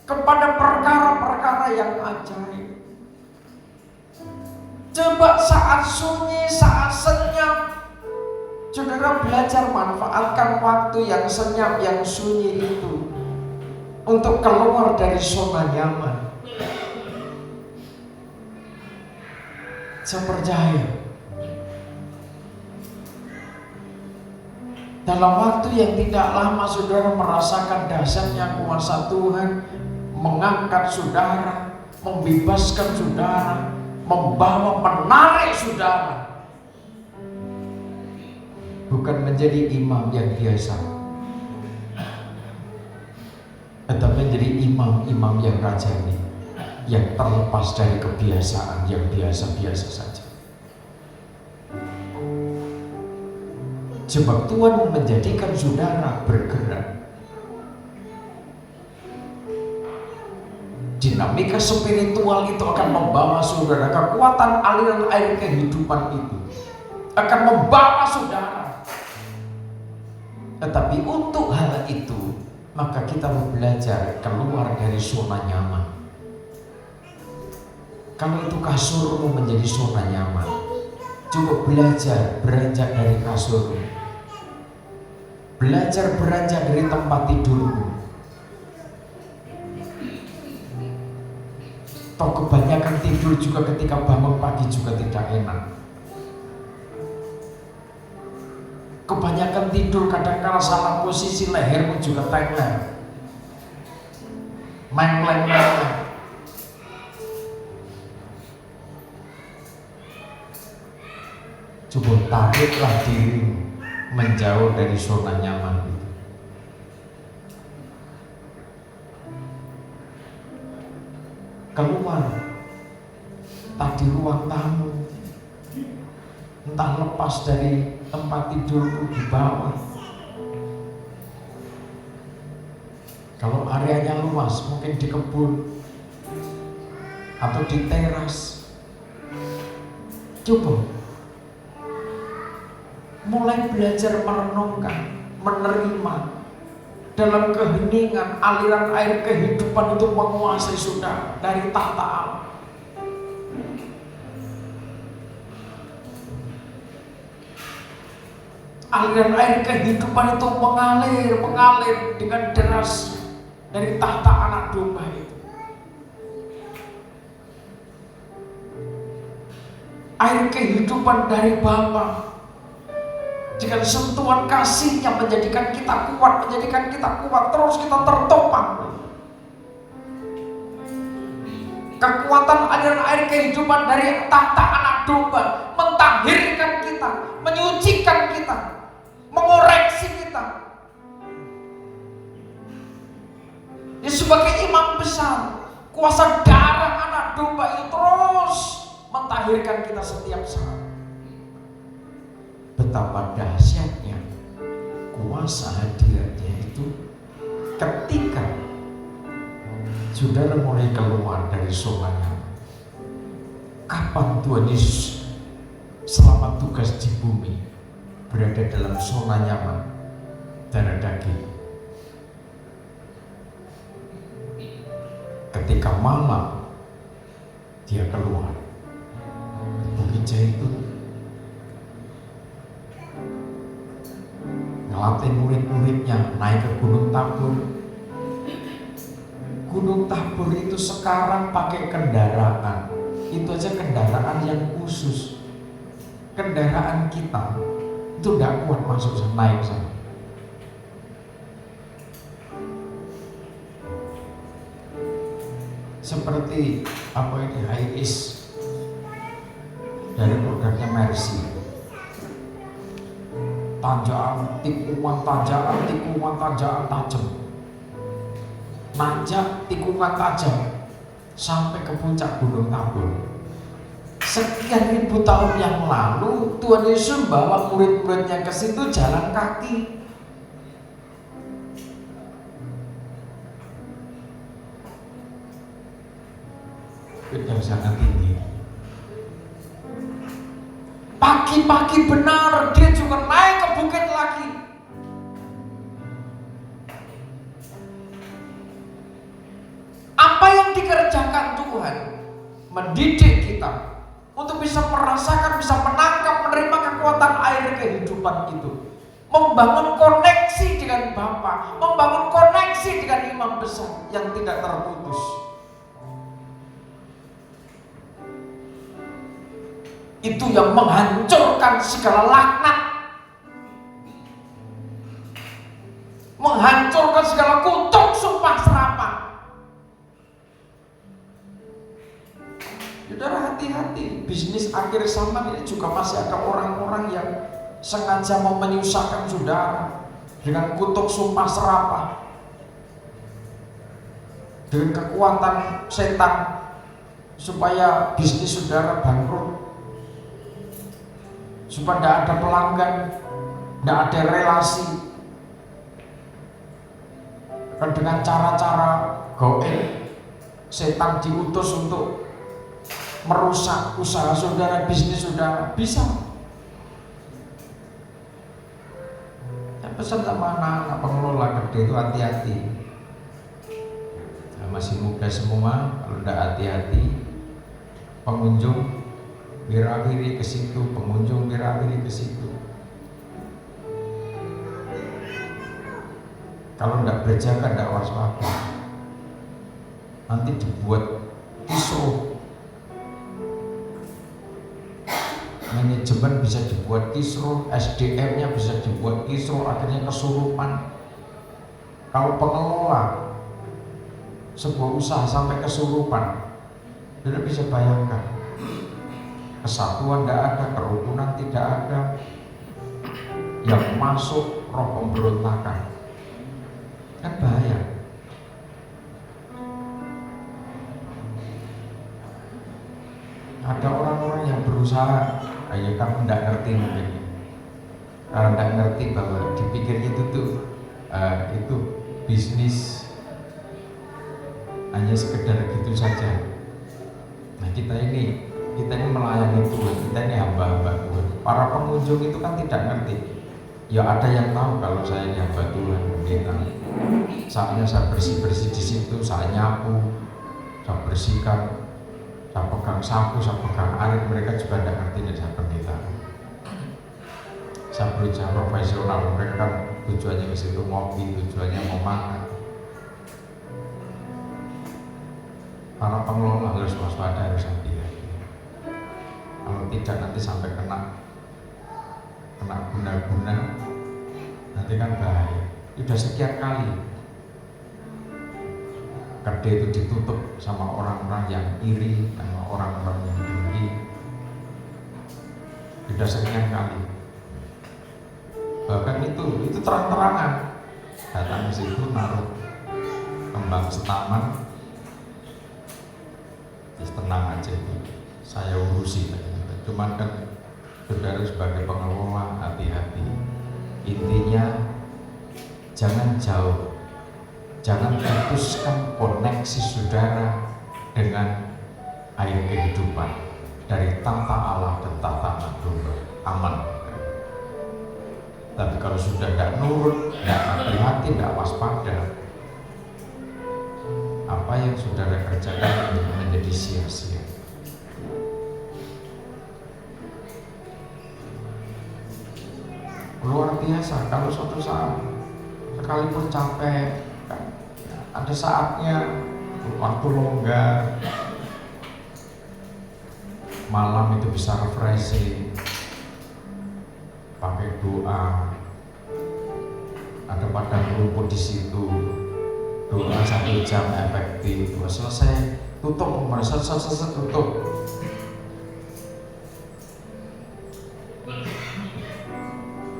kepada perkara-perkara yang ajaib. Coba saat sunyi, saat senyap, saudara belajar manfaatkan waktu yang senyap, yang sunyi itu untuk keluar dari zona nyaman. Saya percaya dalam waktu yang tidak lama saudara merasakan dahsyatnya kuasa Tuhan mengangkat saudara, membebaskan saudara, membawa, menarik saudara. Bukan menjadi imam yang biasa, tetapi menjadi imam-imam yang rajani, yang terlepas dari kebiasaan yang biasa-biasa saja. Sebab Tuhan menjadikan saudara bergerak. Dinamika spiritual itu akan membawa saudara, kekuatan aliran air kehidupan itu akan membawa saudara. Tetapi untuk hal itu, maka kita belajar keluar dari zona nyaman. Kalau itu kasurmu menjadi zona nyaman, coba belajar beranjak dari kasurmu. Belajar beranjak dari tempat tidurmu. Toh kebanyakan tidur juga ketika bangun pagi juga tidak enak. Kebanyakan tidur kadang-kala salah posisi, lehermu juga tenggelam. Mengleng-mengleng. Coba tariklah dirimu menjauh dari zona nyaman itu. Keluar, tadi ruang tamu, entah lepas dari tempat tidurku di bawah. Kalau areanya luas, mungkin di kebun atau di teras. Coba mulai belajar merenungkan, menerima dalam keheningan aliran air kehidupan itu menguasai saudara dari tahta Allah. Aliran air kehidupan itu mengalir dengan deras dari tahta anak domba itu. Air kehidupan dari Bapa. Jika sentuhan kasih-Nya menjadikan kita kuat, terus kita tertopang. Kekuatan aliran air kehidupan dari tahta anak domba mentahirkan kita, menyucikan kita, mengoreksi kita. Dia sebagai imam besar, kuasa darah anak domba itu terus mentahirkan kita setiap saat. Betapa dahsyatnya kuasa hadiratnya itu ketika saudara mulai keluar dari zona nyaman. Kapan Tuhan Yesus selama tugas di bumi berada dalam zona nyaman darah daging? Ketika malam dia keluar ke Bukit Zaitun, ngelatih murid-muridnya naik ke Gunung Tabor. Gunung Tabor itu sekarang pakai kendaraan, itu aja kendaraan yang khusus. Kendaraan kita itu tidak kuat masuk naik sana. Seperti apa ini, Hiace dari produknya Mercy, tanjakan, tikungan, tanjakan tajam, nanjak, tikungan tajam sampai ke puncak Gunung Tabor. Sekian ribu tahun yang lalu Tuhan Yesus bawa murid-muridnya ke situ jalan kaki. Yang sangat tinggi. Pagi-pagi benar dia juga naik ke bukit lagi. Apa yang dikerjakan Tuhan? Mendidik kita untuk bisa merasakan, bisa menangkap, menerima kekuatan air kehidupan itu. Membangun koneksi dengan Bapa, membangun koneksi dengan Imam Besar yang tidak terputus. Itu yang menghancurkan segala laknat, menghancurkan segala kutuk, sumpah serapah. Saudara, hati-hati, bisnis akhir zaman ini juga masih ada orang-orang yang sengaja mau menyusahkan saudara dengan kutuk, sumpah serapah, dengan kekuatan setan supaya bisnis saudara bangkrut, supaya tidak ada pelanggan, tidak ada relasi. Dan dengan cara-cara goib, setan diutus untuk merusak usaha saudara, bisnis saudara. Bisa. Saya pesan sama anak-anak pengelola gede itu hati-hati. Nah, masih muda semua, kalau tidak hati-hati, pengunjung wirawiri ke situ, pengunjung wirawiri ke situ. Kalau tidak berjaga, tidak waspada, nanti dibuat kisruh. Manajemen bisa dibuat kisruh, SDM-nya bisa dibuat kisruh, akhirnya kesurupan. Kalau pengelola sebuah usaha sampai kesurupan, Anda bisa bayangkan. Kesatuan tidak ada, kerukunan tidak ada, yang masuk roh pemberontakan, kan bahaya. Ada orang-orang yang berusaha, kamu tidak ngerti mungkin, kalau tidak ngerti bahwa dipikir itu tuh itu bisnis hanya sekedar gitu saja. Nah kita ini melayani Tuhan, kita ini hamba-hamba Tuhan. Para pengunjung itu kan tidak ngerti. Ya ada yang tahu kalau saya ini hamba Tuhan, pendeta. Saatnya saya bersih-bersih di situ, saya nyapu, saya bersihkan, saya pegang sapu, saya pegang arit. Mereka juga tidak ngerti ini saya pendeta. Saya berusaha profesional, mereka kan tujuannya ke situ ngopi, tujuannya mau makan. Para pengelola harus waspada, harus hati-hati. Kalau tidak nanti sampai kena guna-guna, nanti kan bahaya. Sudah sekian kali kedai itu ditutup sama orang-orang yang iri, sama orang-orang yang dengki. Sudah sekian kali. Bahkan itu terang-terangan datang ke situ naruh kembang setaman, terus tenang aja itu, saya urusi. Cuman kan saudara sebagai pengelola hati-hati. Intinya jangan jauh, jangan putuskan koneksi saudara dengan air kehidupan dari tata Allah dan tata domba. Aman. Tapi kalau sudah tidak nurut, tidak hati-hati, tidak waspada, apa yang saudara kerjakan menjadi sia-sia. Luar biasa kalau suatu saat sekalipun capek, ada saatnya waktu longgar, malam itu bisa refreshing, pakai doa, ada padang rumput di situ, doa 1 jam efektif, selesai tutup, selesai tutup.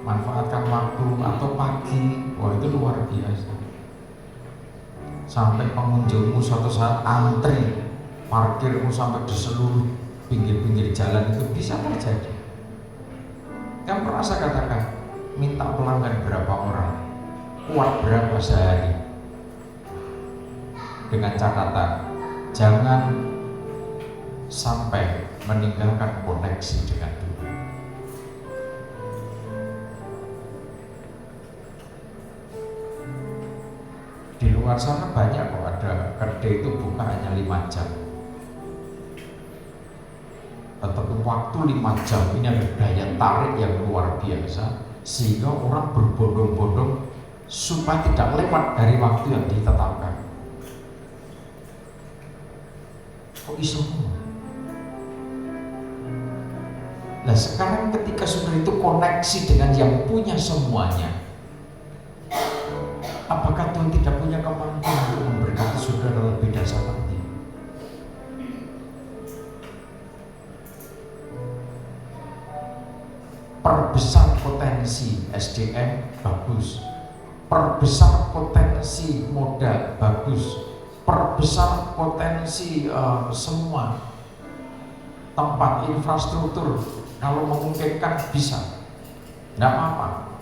Manfaatkan waktu atau pagi, wah itu luar biasa. Sampai pengunjungmu suatu saat antri parkirmu sampai di seluruh pinggir-pinggir jalan itu bisa terjadi. Yang pernah saya katakan, minta pelanggan berapa orang, kuat berapa sehari, dengan catatan jangan sampai meninggalkan koneksi dengan Tuhan. Di luar sana banyak kok, ada kedai itu buka hanya 5 jam. Tetapi waktu 5 jam ini ada daya tarik yang luar biasa, sehingga orang berbondong-bondong supaya tidak lewat dari waktu yang ditetapkan. Kok iso? Nah sekarang ketika sudah itu koneksi dengan yang punya semuanya, apakah Tuhan tidak punya kemampuan untuk memberkati saudara lebih dasar lagi? Perbesar potensi SDM bagus, perbesar potensi modal bagus, perbesar potensi semua tempat infrastruktur kalau memungkinkan bisa, tidak apa-apa.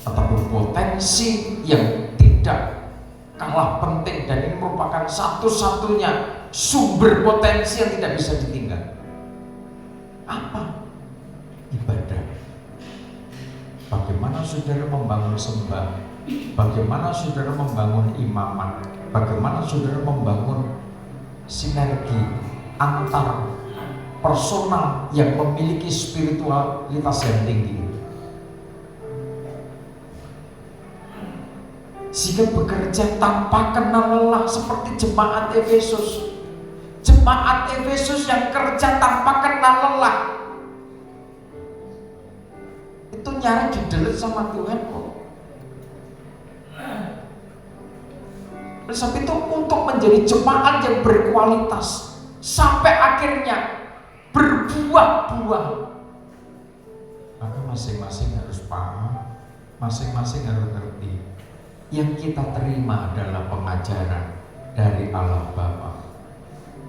Tetapi potensi yang tidak kalah penting, dan ini merupakan satu-satunya sumber potensi yang tidak bisa ditinggal. Apa? Ibadah. Bagaimana saudara membangun sembah, bagaimana saudara membangun imaman, bagaimana saudara membangun sinergi antar personal yang memiliki spiritualitas yang tinggi, sehingga bekerja tanpa kenal lelah seperti jemaat Efesus. Jemaat Efesus yang kerja tanpa kenal lelah itu nyari didelet sama Tuhan kok. Oleh sebab itu untuk menjadi jemaat yang berkualitas sampai akhirnya berbuah-buah, maka masing-masing harus paham, masing-masing harus ngerti. Yang kita terima adalah pengajaran dari Allah Bapa,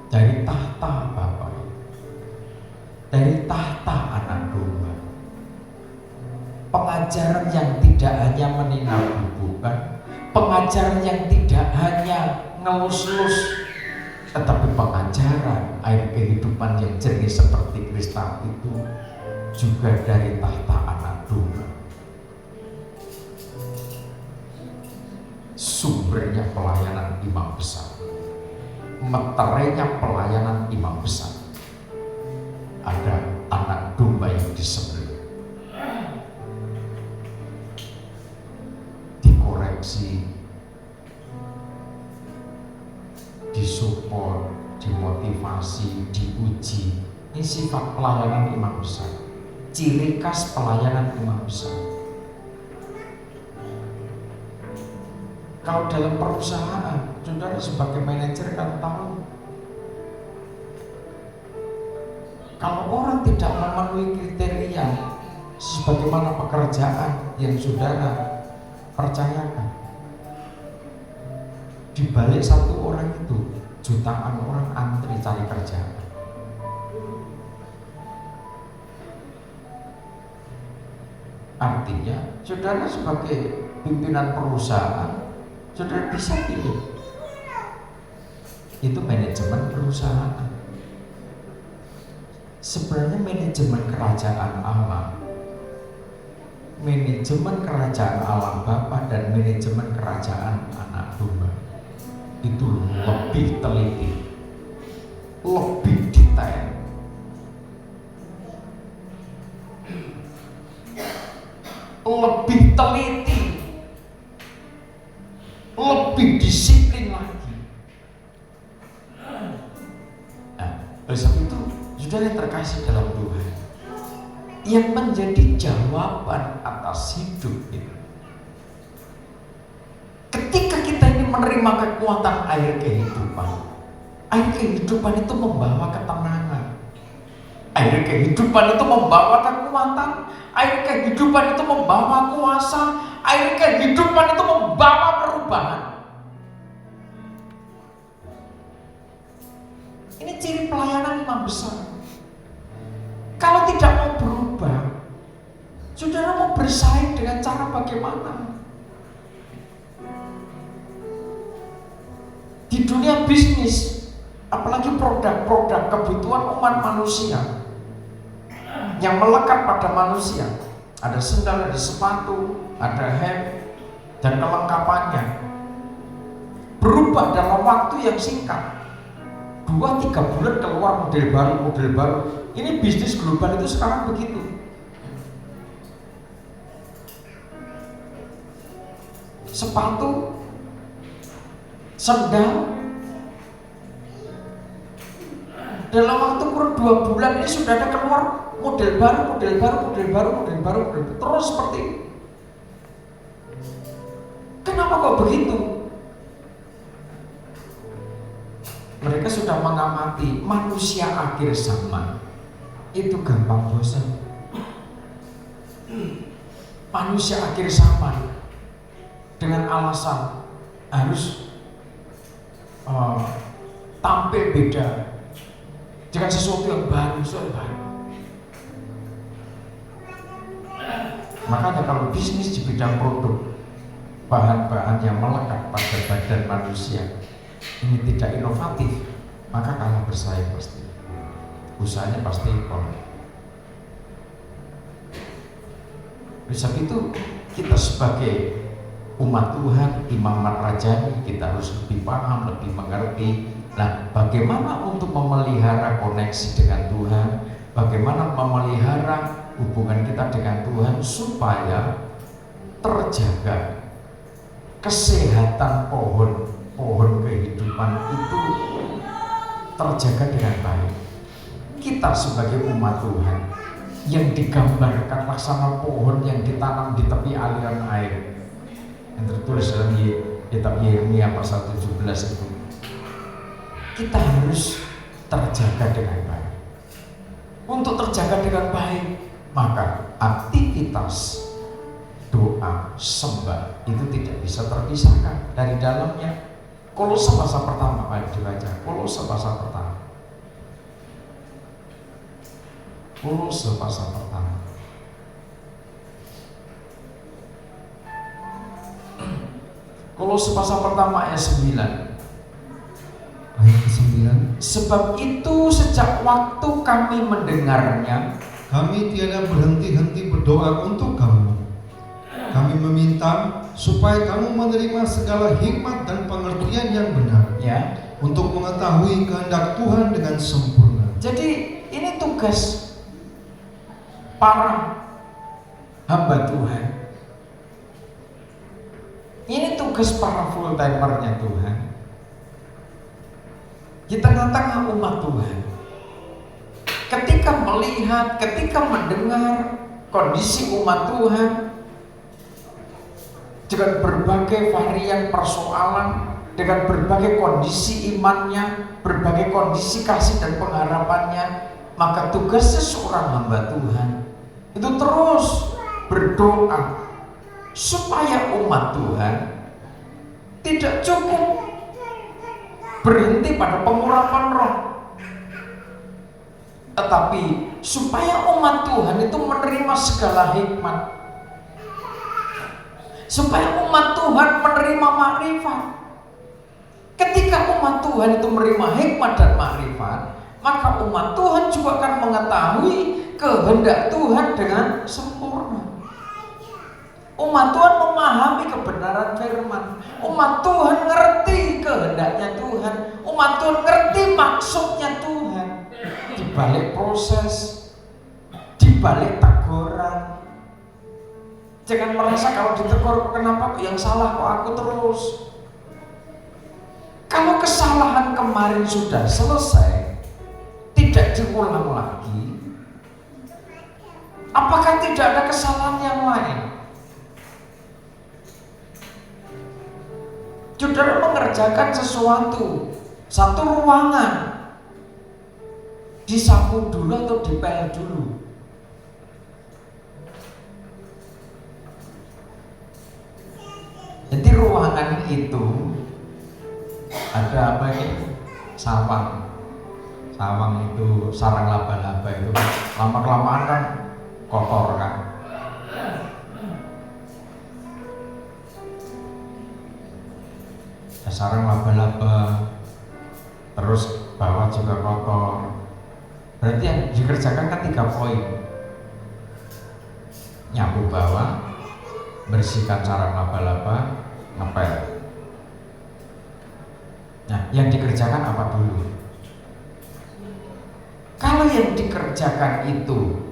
dari tahta Bapa, dari tahta Anak Domba. Pengajaran yang tidak hanya meninabubukan, pengajaran yang tidak hanya ngelus-lus, tetapi pengajaran air kehidupan yang jernih seperti kristal itu juga dari tahta Anak Domba. Sumbernya pelayanan imam besar, meterainya pelayanan imam besar, ada Anak Domba yang disembelih, dikoreksi, disupport, dimotivasi, diuji. Ini sifat pelayanan imam besar, ciri khas pelayanan imam besar. Kalau dalam perusahaan, saudara sebagai manajer kan tahu, kalau orang tidak memenuhi kriteria sebagaimana pekerjaan yang saudara percayakan, di balik satu orang itu jutaan orang antri cari kerjaan. Artinya saudara sebagai pimpinan perusahaan, saudara bisa pilih. Itu manajemen perusahaan. Sebenarnya manajemen kerajaan Allah, manajemen kerajaan Allah Bapa dan manajemen kerajaan Anak Domba itu lebih teliti, lebih detail, lebih teliti, lebih disiplin lagi. Nah, oleh sebab itu, saudara yang terkasih dalam Tuhan, yang menjadi jawaban atas hidup itu, ketika kita ini menerima kekuatan air kehidupan itu membawa ketenangan, air kehidupan itu membawa kekuatan, air kehidupan itu membawa kuasa, air kehidupan itu membawa perubahan. Ini ciri pelayanan imam besar. Kalau tidak mau berubah, saudara mau bersaing dengan cara bagaimana? Di dunia bisnis, apalagi produk-produk kebutuhan umat manusia yang melekat pada manusia, ada sendal, ada sepatu, ada hem, dan kelengkapannya, berubah dalam waktu yang singkat. 2-3 bulan keluar model baru. Ini bisnis global itu sekarang begitu. Sepatu, sendal, dalam waktu kurang 2 bulan ini sudah ada keluar model baru, terus seperti ini. Kenapa kok begitu? Mereka sudah mengamati manusia akhir zaman itu gampang bosan. Manusia akhir zaman dengan alasan harus tampil beda dengan sesuatu yang baru. Makanya kalau bisnis di bidang produk, bahan-bahan yang melekat pada badan manusia ini tidak inovatif, maka kalah bersaing pasti. Usahanya pasti kolot. Oleh sebab itu, kita sebagai umat Tuhan, imamat rajani, kita harus lebih paham, lebih mengerti. Nah, bagaimana untuk memelihara koneksi dengan Tuhan, bagaimana memelihara hubungan kita dengan Tuhan supaya terjaga kesehatan pohon kehidupan itu terjaga dengan baik. Kita sebagai umat Tuhan yang digambarkan laksana pohon yang ditanam di tepi aliran air yang tertulis dalam kitab Yeremia pasal 17 itu, kita harus terjaga dengan baik. Untuk terjaga dengan baik, maka aktivitas doa, sembah itu tidak bisa terpisahkan dari dalamnya. Kolose pasal pertama, mari dibaca. Kolose pasal pertama. Kolose pasal pertama. Kolose pasal pertama ayat 9. Ayat 9. Sebab itu sejak waktu kami mendengarnya, kami tiada berhenti-henti berdoa untuk kamu. Kami meminta supaya kamu menerima segala hikmat dan pengertian yang benar, ya, untuk mengetahui kehendak Tuhan dengan sempurna. Jadi ini tugas para hamba Tuhan. Ini tugas para full timernya Tuhan. Di tengah-tengah umat Tuhan, ketika melihat, ketika mendengar kondisi umat Tuhan dengan berbagai varian persoalan, dengan berbagai kondisi imannya, berbagai kondisi kasih dan pengharapannya, maka tugasnya seorang hamba Tuhan itu terus berdoa supaya umat Tuhan tidak cukup berhenti pada pengurapan roh, tetapi supaya umat Tuhan itu menerima segala hikmat, supaya umat Tuhan menerima makrifat. Ketika umat Tuhan itu menerima hikmat dan makrifat, maka umat Tuhan juga akan mengetahui kehendak Tuhan dengan sempurna. Umat Tuhan memahami kebenaran firman. Umat Tuhan ngerti kehendaknya Tuhan. Umat Tuhan ngerti maksudnya Tuhan. Di balik proses, di balik teguran. Jangan merasa kalau ditegur, kenapa yang salah kok aku terus. Kalau kesalahan kemarin sudah selesai, tidak diulang lagi, apakah tidak ada kesalahan yang lain? Saudara mengerjakan sesuatu, satu ruangan, disapu dulu atau dipel dulu? Jadi ruangan itu ada apa ini? Sawang. Sawang itu sarang laba-laba itu lama-kelamaan kan kotor kan. Sarang laba-laba, terus bawah juga kotor. Berarti yang dikerjakan kan 3 poin. Nyapu bawah, bersihkan sarang laba-laba, ngepel. Nah, yang dikerjakan apa dulu? Kalau yang dikerjakan itu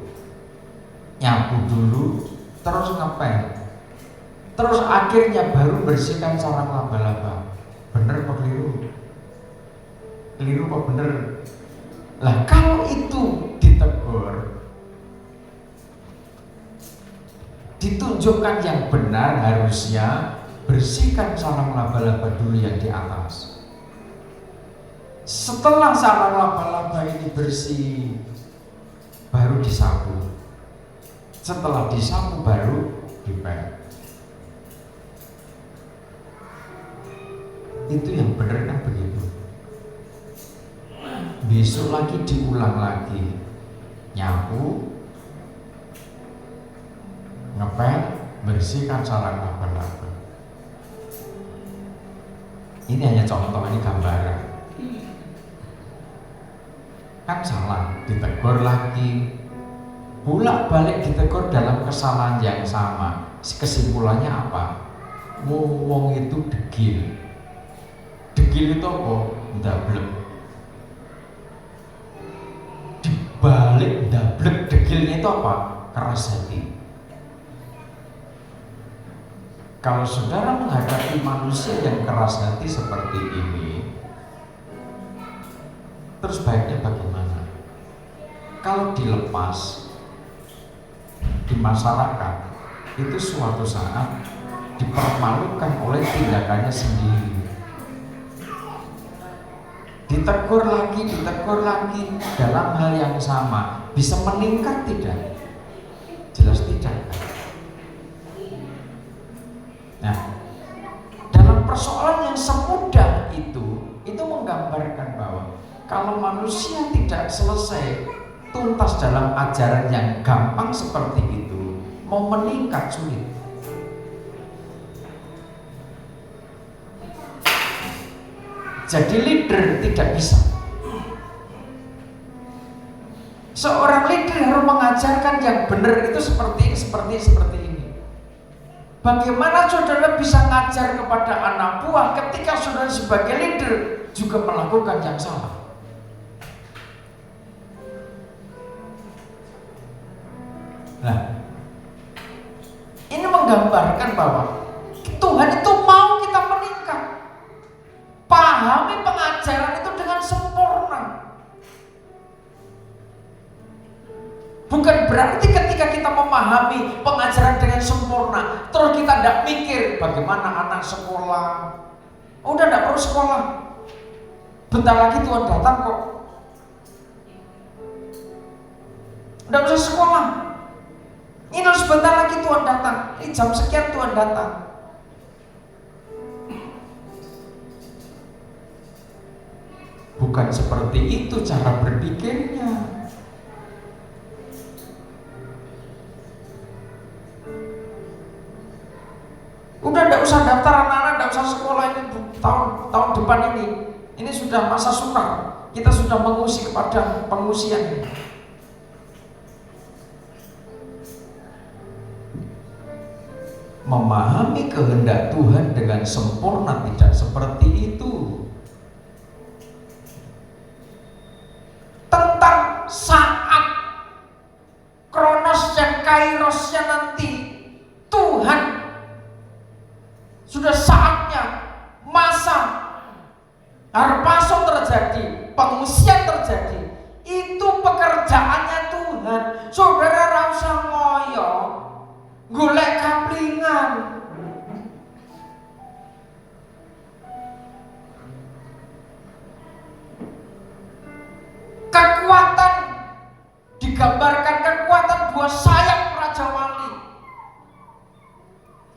nyapu dulu, terus ngepel, terus akhirnya baru bersihkan sarang laba-laba, bener apa keliru? Keliru apa bener? Lah kalau itu ditegur, ditunjukkan yang benar, harusnya bersihkan sarang laba-laba dulu yang di atas. Setelah sarang laba-laba ini bersih, baru disapu. Setelah disapu baru dipel. Itu yang benar kan begitu. Besok lagi diulang lagi, nyapu, ngepel, bersihkan sarang laba-laba. Ini hanya contoh, ini gambaran. Kan salah, ditegur lagi, bolak-balik ditegur dalam kesalahan yang sama. Kesimpulannya apa? Wong itu degil. Degil itu apa? Ndablek. Dibalik ndablek degilnya itu apa? Keras hati. Kalau saudara menghadapi manusia yang keras hati seperti ini, terus baiknya bagaimana? Kalau dilepas di masyarakat, itu suatu saat dipermalukan oleh tindakannya sendiri. Ditegur lagi dalam hal yang sama, bisa meningkat tidak? Jelas tidak. Nah, dalam persoalan yang semudah itu menggambarkan bahwa kalau manusia tidak selesai tuntas dalam ajaran yang gampang seperti itu, mau meningkat sulit. Jadi leader tidak bisa. Seorang leader harus mengajarkan yang benar itu seperti ini. Bagaimana saudara bisa ngajar kepada anak buah ketika saudara sebagai leader juga melakukan yang salah? Nah, ini menggambarkan bahwa Tuhan itu mau kita meningkat. Pahami pengajaran itu dengan sempurna. Bukan berarti ketika kita memahami pengajaran dengan sempurna, terus kita tidak mikir bagaimana anak sekolah. Udah tidak perlu sekolah. Bentar lagi Tuhan datang kok. Tidak usah sekolah. Ini sebentar lagi Tuhan datang. Ini jam sekian Tuhan datang. Bukan seperti itu cara berpikirnya. paguyuban ini sudah masa sukar. Kita sudah mengungsi kepada pengungsian ini. Memahami kehendak Tuhan dengan sempurna tidak seperti itu. Tentang saat Kronos dan Kairosnya nanti, Tuhan sudah saatnya masa harpazo terjadi, pengungsian terjadi. Itu pekerjaannya Tuhan. Saudara rasa ngoyo golek kaplingan. Kekuatan digambarkan kekuatan buah sayap Raja Wali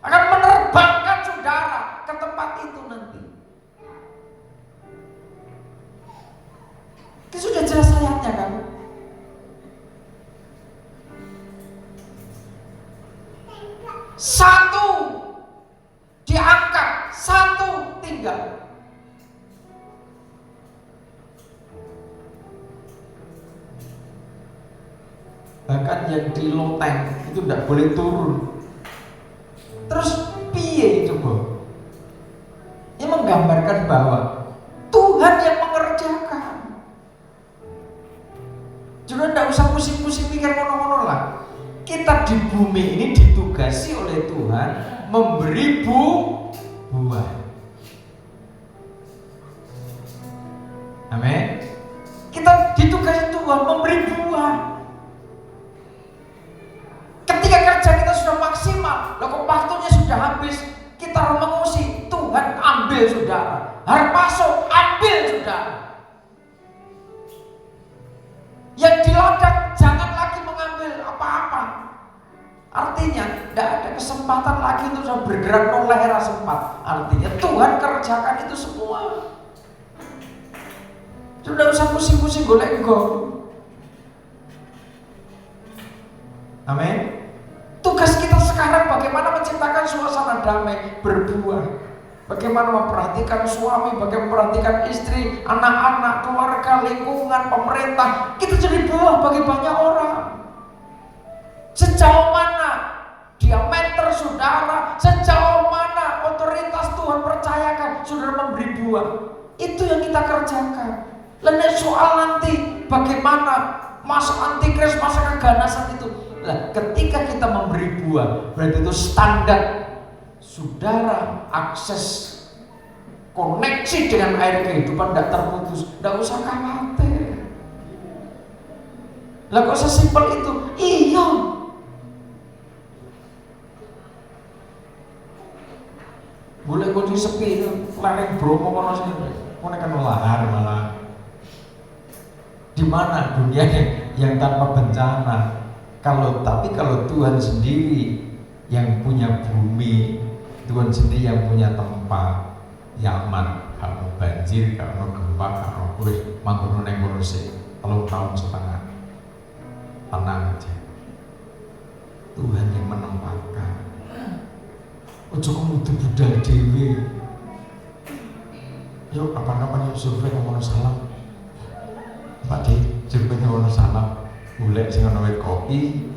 akan menerbangkan saudara ke tempat itu nanti. Itu sudah jelas ayatnya kan? Satu diangkat, satu tinggal. Bahkan yang di loteng itu tidak boleh turun. Terus piye itu, Bu? Ini menggambarkan bahwa Tuhan yang mengerjakan. Jadi tidak usah pusing-pusing mikir ngono-ngono lah. Kita di bumi ini ditugasi oleh Tuhan memberi buah. Amin. Kita ditugasi Tuhan memberi buah. Ketika kerja kita sudah maksimal, loh kok waktunya sudah habis, kita mengungsi, Tuhan ambil saudara. Harpazo ambil saudara. Yang di ladang jangan lagi mengambil apa-apa. Artinya tidak ada kesempatan lagi untuk bergerak noleh sempat. Artinya Tuhan kerjakan itu semua. Sudah usah pusing-pusing golek gol. Amin. Tugas kita sekarang bagaimana menciptakan suasana damai, berbuah. Bagaimana memperhatikan suami, bagaimana memperhatikan istri, anak-anak, keluarga, lingkungan, pemerintah. Kita jadi buah bagi banyak orang. Sejauh mana diameter saudara, sejauh mana otoritas Tuhan percayakan saudara memberi buah. Itu yang kita kerjakan. Lain soal nanti bagaimana masa antikris, masa keganasan itu. Nah, ketika kita memberi buah, berarti itu standar saudara akses koneksi dengan air kehidupan tidak terputus, tidak usah khawatir. Lah kok sesimpel itu? Iya. Boleh kunci sepi itu, lereng Bromo kono sini, kono kan lahar malah. Di mana dunia yang tanpa bencana? Tapi kalau Tuhan sendiri yang punya bumi, Tuhan sendiri yang punya tempat nyaman, kalau banjir, kalau gempa, kalau kuis, mangkono neng kono sik 3 tahun setengah, tenang aja. Tuhan yang menempatkan. Ojo kudu budal dhewe. Yuk kapan-kapan yuk survei ngono salam. Pak Di, survei ngono salam. Golek sing ana wit kopi,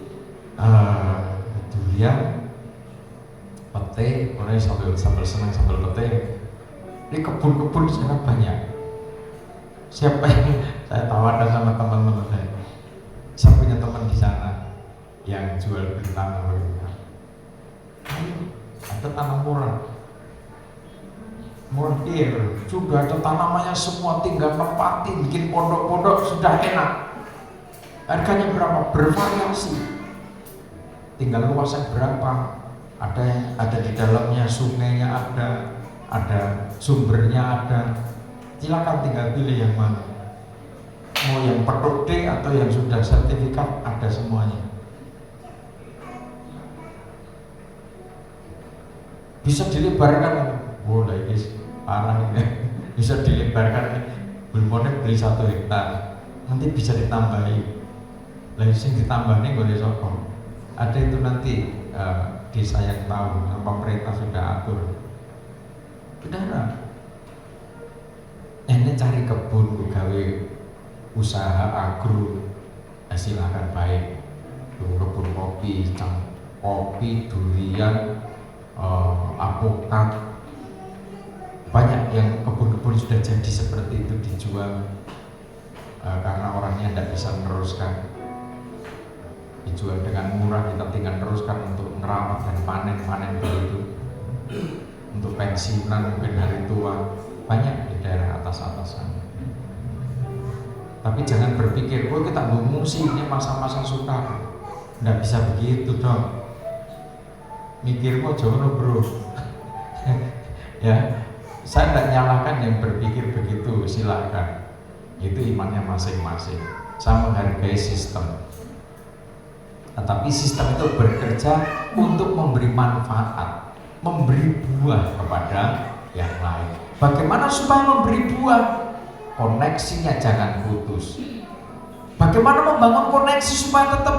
durian, pete, mulai sambal senang sambal pete. Di kebun-kebun sangat banyak. Siapa yang saya tawarkan sama teman-teman saya punya teman di sana yang jual beli tanah. Ayo, ada tanah murah. Murah sudah ada tanamannya semua, tinggal nempatin, bikin pondok-pondok sudah enak. Harganya berapa? Bervariasi. Tinggal luasnya berapa? Ada di dalamnya, sungainya ada sumbernya ada. Silakan tinggal pilih yang mana. Mau yang petok D atau yang sudah sertifikat, ada semuanya. Bisa dilebarkan, boleh guys, parah ini. Bisa dilebarkan, belum beli 1 hektar, nanti bisa ditambahi. Lalu sing ditambahnya boleh sokong. Ada itu nanti desa yang tahu, pemerintah sudah atur. Saudara, Ini cari kebun, gawe usaha agro, silakan baik. Kebun kopi, kopi, durian, alpukat, banyak yang kebun-kebun sudah jadi seperti itu dijual karena orangnya tidak bisa meneruskan, dijual dengan murah, kita tinggal teruskan untuk merawat dan panen begitu, untuk pensiunan mungkin hari tua, banyak di daerah atas sana. Tapi jangan berpikir, oh kita ngungsi ini masa-masa sukar. Nggak bisa begitu dong. Mikirmu jono bro. Ya, saya tidak nyalahkan yang berpikir begitu, silakan. Itu imannya masing-masing. Saya menghargai sistem. Tetapi sistem itu bekerja untuk memberi manfaat, memberi buah kepada yang lain. Bagaimana supaya memberi buah? Koneksinya jangan putus. Bagaimana membangun koneksi supaya tetap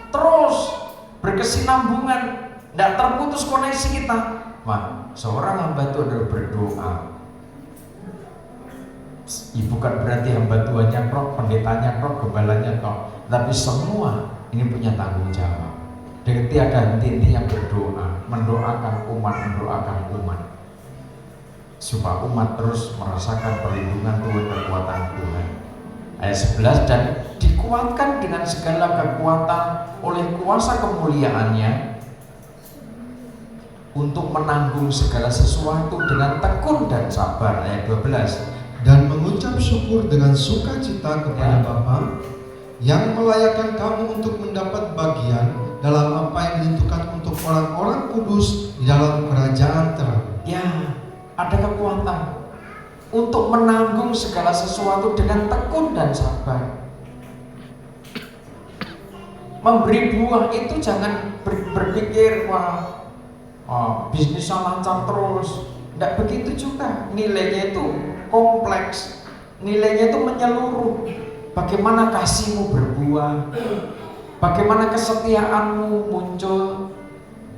terus berkesinambungan, tidak terputus koneksi kita? Wah, seorang hamba Tuhan adalah berdoa. Bukan berarti hamba Tuhannya kok, pendetanya kok, gembalanya kok, tapi semua ini punya tanggung jawab. Dan tiada henti-hentinya berdoa, mendoakan umat, supaya umat terus merasakan perlindungan Tuhan, kekuatan Tuhan. Ayat 11, dan dikuatkan dengan segala kekuatan oleh kuasa kemuliaannya untuk menanggung segala sesuatu dengan tekun dan sabar. Ayat 12, dan mengucap syukur dengan sukacita kepada Bapa yang melayakkan kamu untuk mendapat bagian dalam apa yang ditentukan untuk orang-orang kudus di dalam kerajaan terang. Ya, ada kekuatan untuk menanggung segala sesuatu dengan tekun dan sabar. Memberi buah itu jangan berpikir wah, bisnisnya lancar terus. Tidak begitu juga. Nilainya itu kompleks, nilainya itu menyeluruh. Bagaimana kasihmu berbuah, bagaimana kesetiaanmu muncul,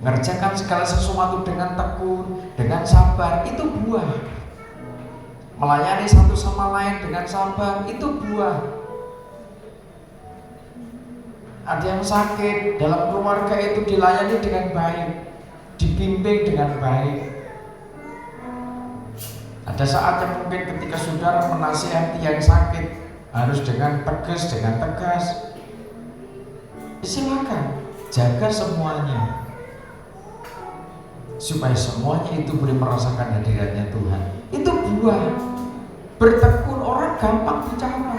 ngerjakan segala sesuatu dengan tekun, dengan sabar, itu buah. Melayani satu sama lain dengan sabar, itu buah. Ada yang sakit, dalam keluarga itu dilayani dengan baik, dibimbing dengan baik. Ada saatnya mungkin ketika saudara menasihati yang sakit harus dengan tegas, dengan tegas. Silakan jaga semuanya supaya semuanya itu boleh merasakan hadiratnya Tuhan. Itu buah. Bertekun orang gampang bicara,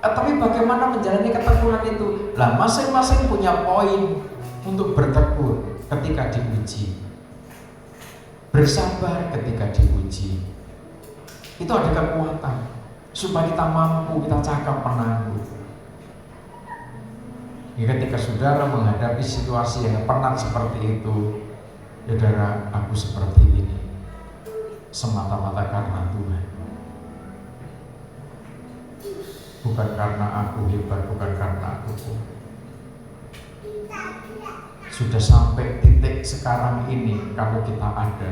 tapi bagaimana menjalani ketekunan itu? Lah masing-masing punya poin untuk bertekun ketika diuji, bersabar ketika diuji. Itu ada kekuatan supaya kita mampu, kita cakap menanggung. Ketika saudara menghadapi situasi yang penat seperti itu, saudara, aku seperti ini semata-mata karena Tuhan, bukan karena aku hebat, bukan karena aku kuat. Sudah sampai titik sekarang ini, kalau kita ada,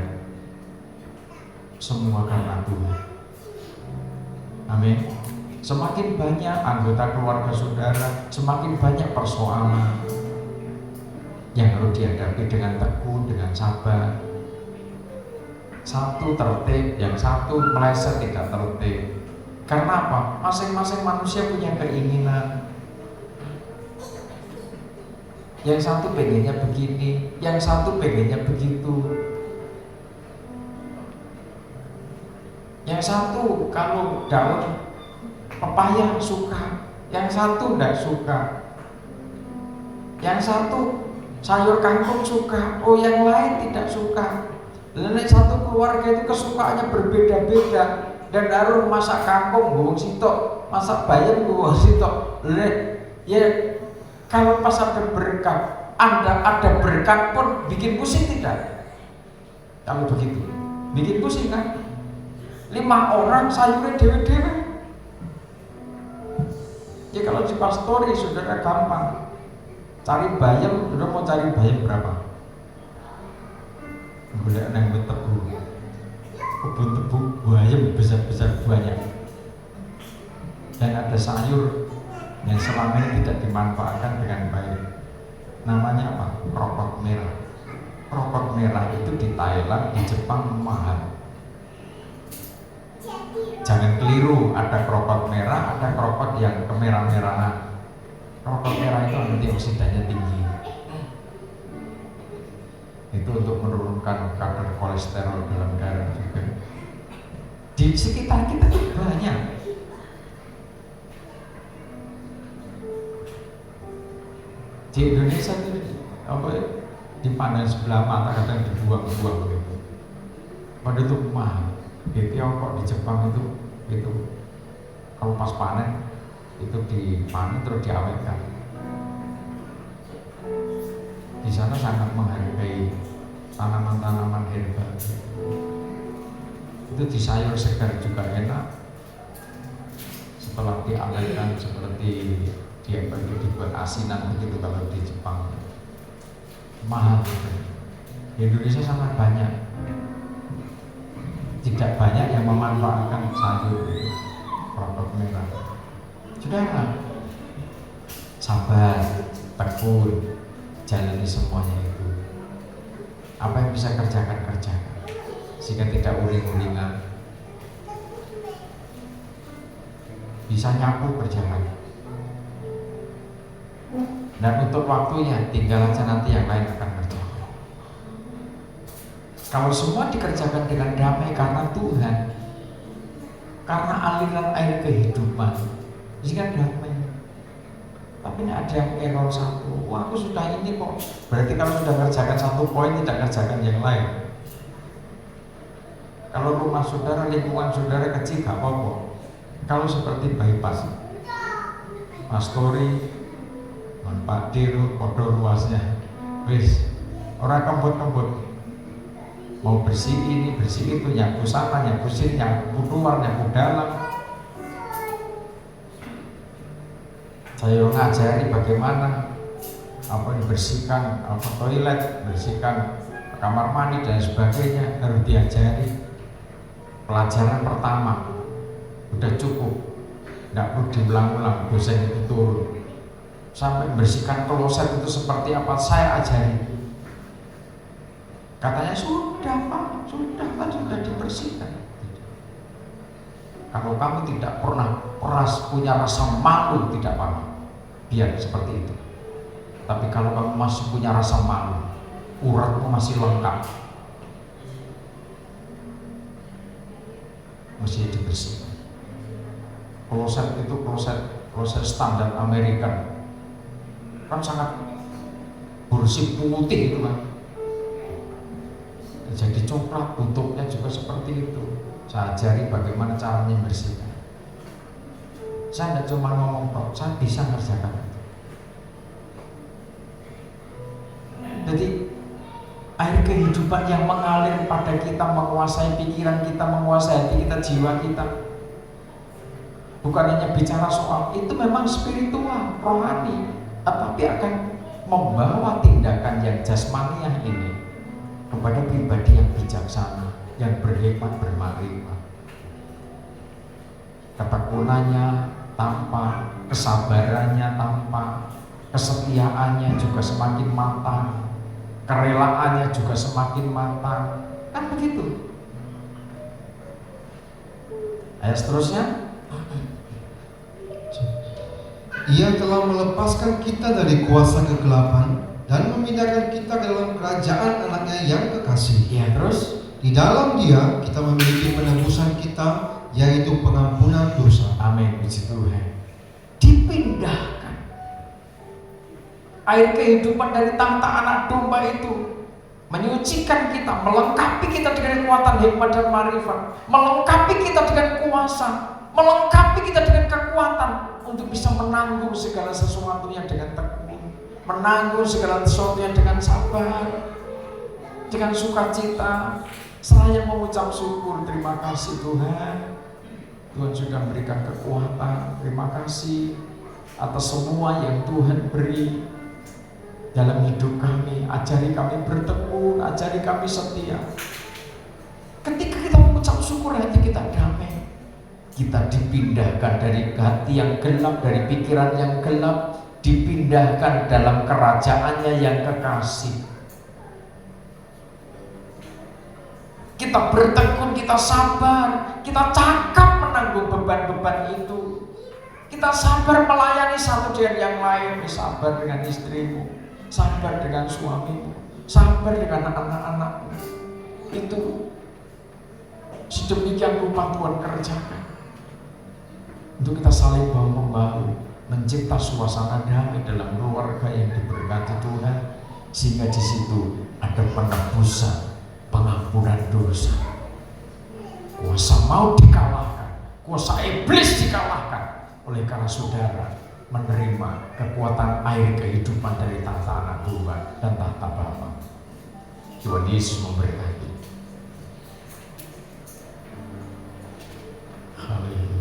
semua karena Tuhan. Amin. Semakin banyak anggota keluarga saudara, semakin banyak persoalan yang harus dihadapi dengan tekun, dengan sabar. Satu tertib, yang satu meleset tidak tertib. Karena apa? Masing-masing manusia punya keinginan. Yang satu pengennya begini, yang satu pengennya begitu. Yang satu kalau daun pepaya suka, yang satu tidak suka. Yang satu sayur kangkung suka, oh yang lain tidak suka. Dan satu keluarga itu kesukaannya berbeda-beda. Dan harus masak kangkung gowong sitok, masak bayam gowong sitok. Ya kalau pas ada berkat, ada berkat pun bikin pusing tidak? Kalau begitu, bikin pusing kan? 5 orang sayurnya dewe-dewe. Ya kalau di pastori saudara gampang. Cari bayam, saudara mau cari bayam berapa? Boleh nang tebu. kebun tebu buahnya besar-besar banyak. Dan ada sayur yang selama ini tidak dimanfaatkan dengan baik. Namanya apa? Krokot merah. Krokot merah itu di Thailand, di Jepang mahal. Jangan keliru, ada krokot merah, ada krokot yang kemerah-merahan. Krokot merah itu antioksidannya tinggi. Itu untuk menurunkan kadar kolesterol dalam darah juga. Di sekitar kita itu banyak. Di Indonesia itu apa ya? Dipandang sebelah mata, kadang dibuang-buang gitu. Padahal itu mahal. Di Tiongkok, di Jepang itu kalau pas panen itu dipanen terus diawetkan. Di sana sangat menghargai tanaman-tanaman herbal. Itu di sayur segar juga enak. Setelah diawetkan seperti dibuat asinan begitu kalau di Jepang. Mahal. Di Indonesia sangat banyak. Tidak banyak yang memanfaatkan sayur krokot merah. Saudara, sabar, tekun, jalani semuanya itu. Apa yang bisa kerjakan, sehingga tidak uring-uringan. Bisa nyapu, kerjakan. Dan untuk waktunya tinggal aja, nanti yang lain akan kerjakan. Kalau semua dikerjakan dengan damai karena Tuhan, karena aliran air kehidupan, ini kan damai. Tapi ini ada yang error satu. Wah, aku sudah ini kok. Berarti kalau sudah kerjakan satu poin, tidak kerjakan yang lain. Kalau rumah saudara, lingkungan saudara kecil, gak apa-apa. Kalau seperti bypass, Pastori, Pak Dir, podo luasnya, wis, orang kembut-kembut. Mau bersih ini, bersih itu, nyapu sana, nyapu sini, nyapu luar, nyapu dalam. Saya ngajari bagaimana bersihkan toilet, bersihkan kamar mandi dan sebagainya, harus diajari. Pelajaran pertama udah cukup, nggak perlu diulang-ulang, dosen itu turun. Sampai bersihkan kloset itu seperti apa, saya ajari. Katanya sudah Pak, sudah dibersihkan. Kalau kamu tidak pernah punya rasa malu, tidak apa-apa, biar seperti itu. Tapi kalau kamu masih punya rasa malu, uratmu masih lengkap, mesti dibersihkan. Kloset itu kloset standar Amerika, kan sangat bersih putih itu kan. Jadi coklat, bentuknya juga seperti itu. Saya ajari bagaimana caranya membersihkan. Saya tidak cuma ngomong kok, saya bisa ngerjakan itu. Jadi air kehidupan yang mengalir pada kita, menguasai pikiran kita, menguasai hati kita, jiwa kita. Bukan hanya bicara soal itu, memang spiritual, rohani, tetapi akan membawa tindakan yang jasmaniah ini kepada pribadi yang bijaksana, yang berhikmat, bermakrifat. Ketekunannya tampak, kesabarannya tampak, kesetiaannya juga semakin matang, kerelaannya juga semakin matang. Kan begitu. Ayat seterusnya, Ia telah melepaskan kita dari kuasa kegelapan dan memindahkan kita ke dalam kerajaan anaknya yang kekasih. ya terus, Di dalam Dia kita memiliki penebusan kita, yaitu pengampunan dosa. amin, puji Tuhan. Dipindahkan air kehidupan dari tahta anak domba itu, menyucikan kita, melengkapi kita dengan kekuatan hikmat dan marifat, melengkapi kita dengan kuasa, melengkapi kita dengan kekuatan untuk bisa menanggung segala sesuatunya dengan tekun, menanggung segala sesuatunya dengan sabar, dengan sukacita, seraya mengucap syukur. Terima kasih Tuhan, Tuhan sudah memberikan kekuatan. Terima kasih atas semua yang Tuhan beri dalam hidup kami. Ajari kami bertekun, ajari kami setia. Ketika kita mengucap syukur hati kita damai. Kita dipindahkan dari hati yang gelap, dari pikiran yang gelap, dipindahkan dalam kerajaannya yang kekasih. Kita bertekun, kita sabar, kita cakap menanggung beban-beban itu. Kita sabar melayani satu dengan yang lain, sabar dengan istrimu, sabar dengan suamimu, sabar dengan anak-anakmu. Itu sedemikian rupa Tuhan kerjakan. Untuk kita saling bahu-membahu, mencipta suasana damai dalam keluarga yang diberkati Tuhan, sehingga di situ ada penebusan, pengampunan dosa. Kuasa maut dikalahkan, kuasa iblis dikalahkan, oleh karena saudara menerima kekuatan air kehidupan dari tahta anak Tuhan dan tahta Bapa. Tuhan Yesus memberkati. Haleluya.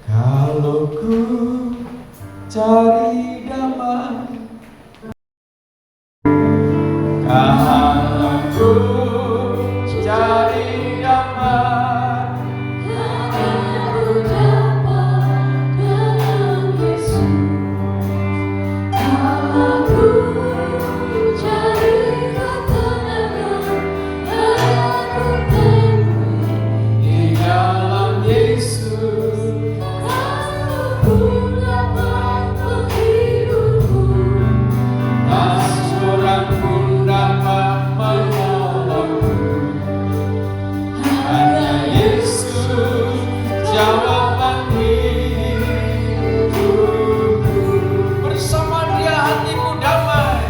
Kalau ku cari damai, kalau ku cari damai, aku dapat dalam Yesus. Aku cari ketenangan, aku temui di dalam Yesus. aku dapat menghidupku. Tak seorang pun dapat menolongku, hanya Yesus jawaban hidupku. Bersama Dia hatiku damai,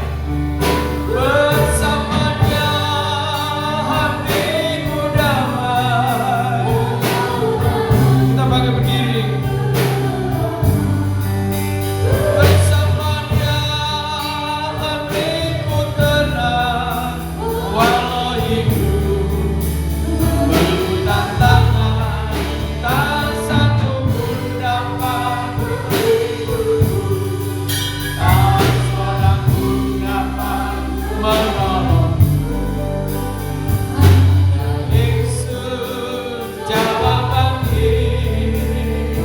bersama Dia hatiku damai. Kita bangkit berdiri. Bersama Dia hatiku tenang, walau hidup penuh tantangan, tak satu pun dapat menghiburku, tak seorang pun dapat menolongku. Hanya Yesus jawaban hidupku.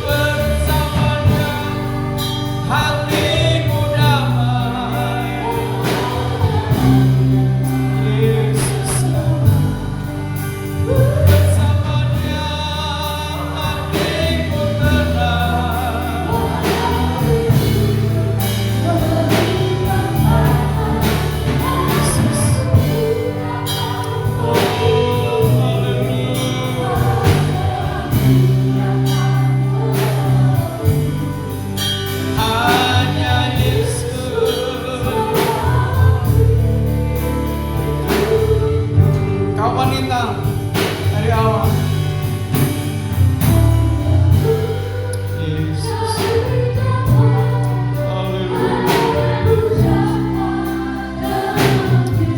Bersamanya hatiku damai, Yesus. Bersamanya hatiku tenang. Oh, hanya Yesus. Kau wanita dari awal, Yesus. Haleluya.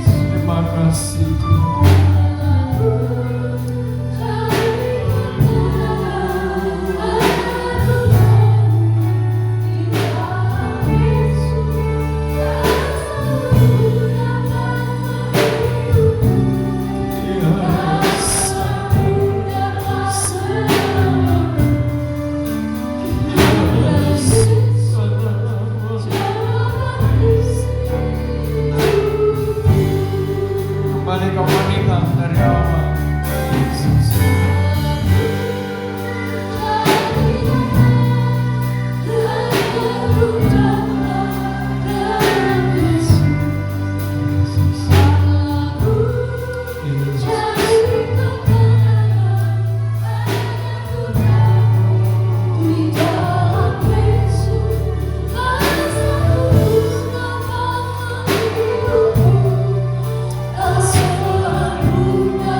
Terima kasih Tuhan. Kembali ke wanita dari awal, Yesus.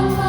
Aku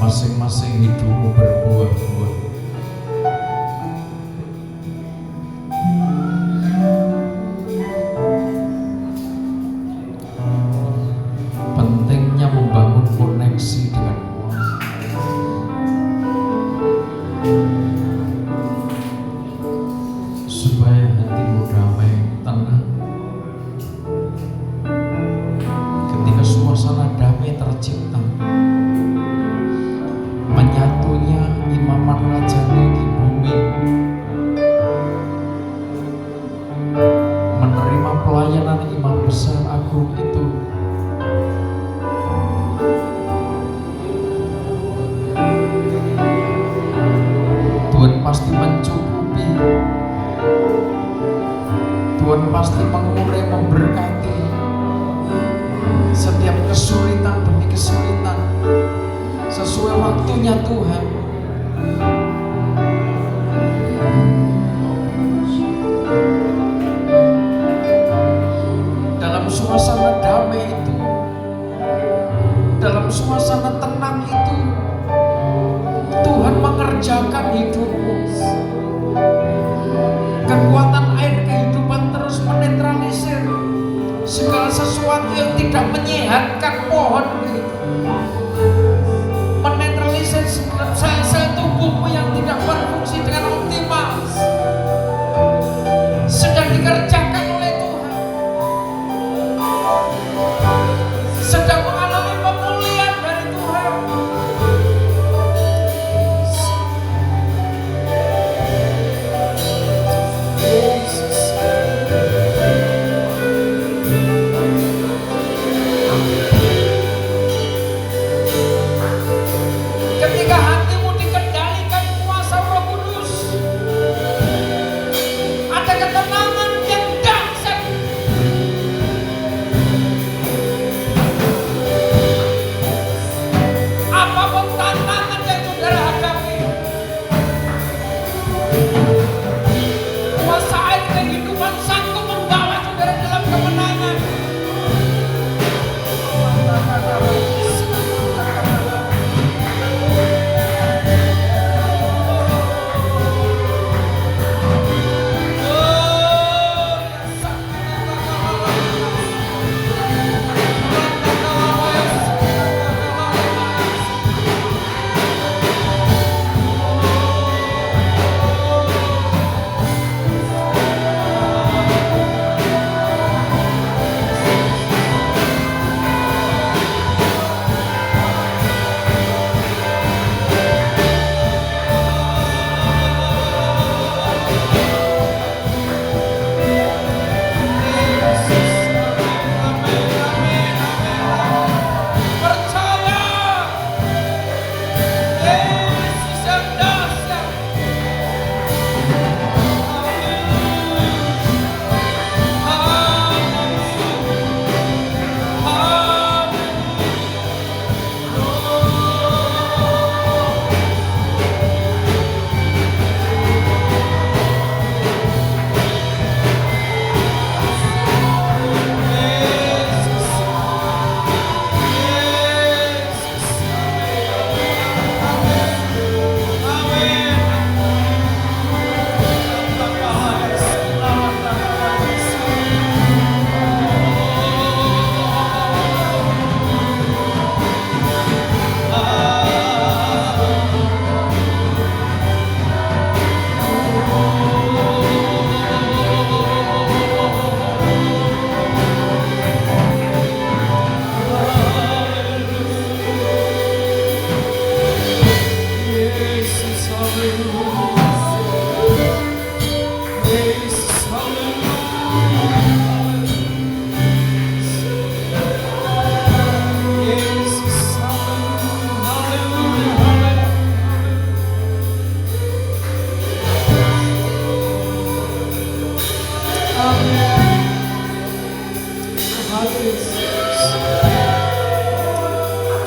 masing-masing hidupmu berbuah-buah. Pentingnya membangun koneksi dengan supaya hatimu damai, tenang. Ketika suasana damai tercipta, menyatunya imaman rajani di bumi, menerima pelayanan imam besar agung itu, Tuhan pasti mencukupi, Tuhan pasti mengurai, memberkati setiap kesulitan demi kesulitan sesuai waktunya Tuhan. Dalam suasana damai itu, dalam suasana tenang itu, Tuhan mengerjakan hidupmu. Kekuatan air kehidupan terus menetralisir segala sesuatu yang tidak menyehatkan pohon itu, menetralisir sel-sel tubuhmu yang tidak berfungsi dengan optimal. Sedang dikerjakan oleh Tuhan, sedang mengalami pemulihan dari Tuhan. Ketika hatimu dikendalikan kuasa Roh Kudus, ada ketenangan yang dahsyat. Apapun tantangan yang saudara hadapi, kuasa air kehidupan sanggup membawa saudara dalam kemenangan.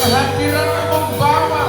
Kehadiran membawa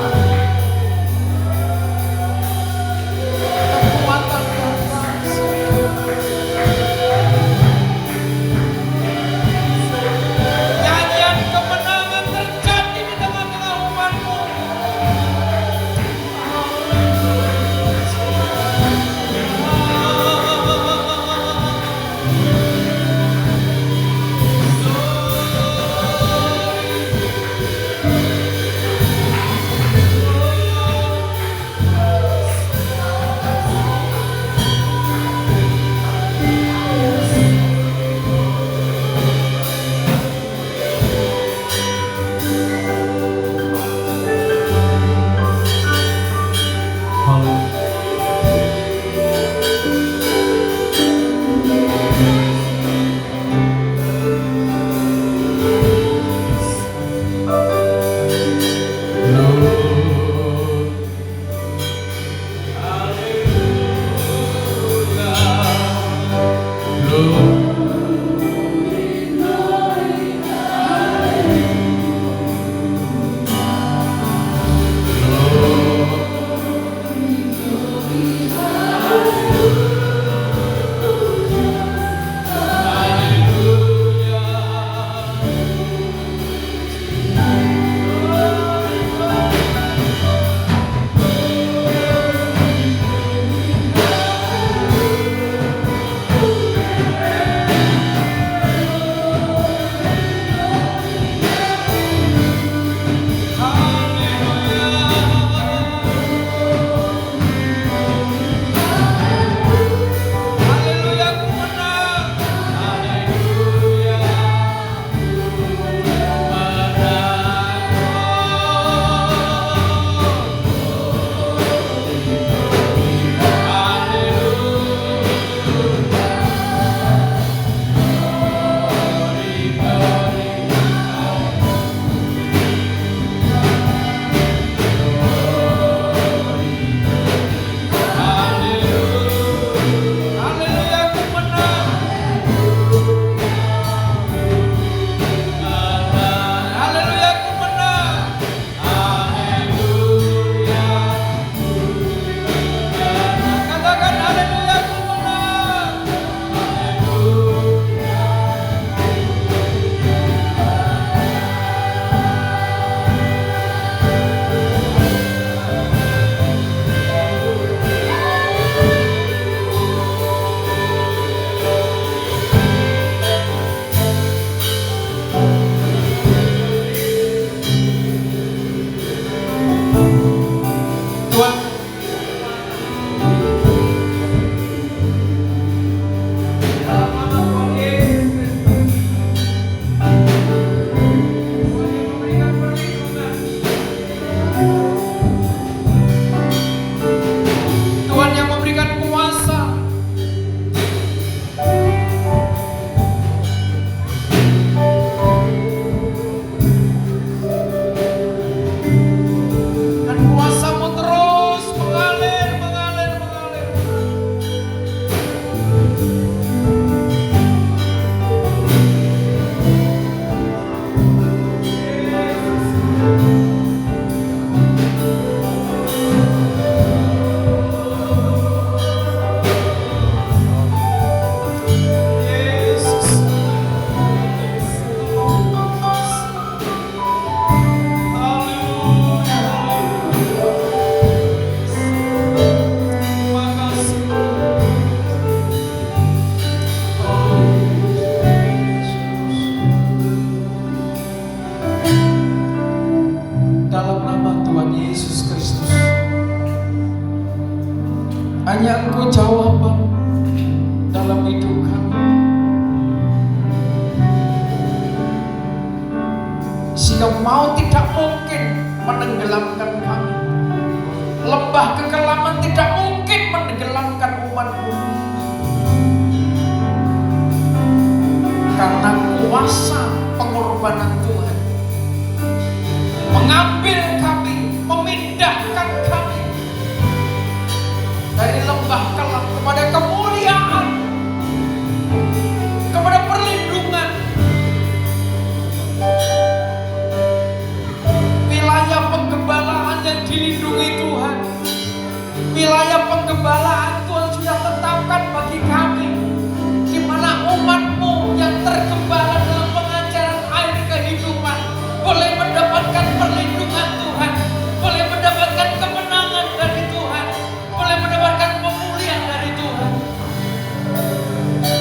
Hanya Engkau jawaban dalam hidup kami. Sehingga maut tidak mungkin menenggelamkan kami. Lembah kekelaman tidak mungkin menenggelamkan umat-Mu. Karena kuasa pengorbanan Tuhan mengambil kami, memindahkan kami dari lembah kelam kepada kemuliaan, kepada perlindungan. Wilayah penggembalaan yang dilindungi Tuhan, wilayah penggembalaan Tuhan sudah tetapkan bagi kami, di mana umat-Mu yang tergembala dalam pengajaran air kehidupan boleh mendapatkan perlindungan Tuhan, boleh mendapatkan kemenangan dari Tuhan, boleh mendapatkan pemulihan dari Tuhan.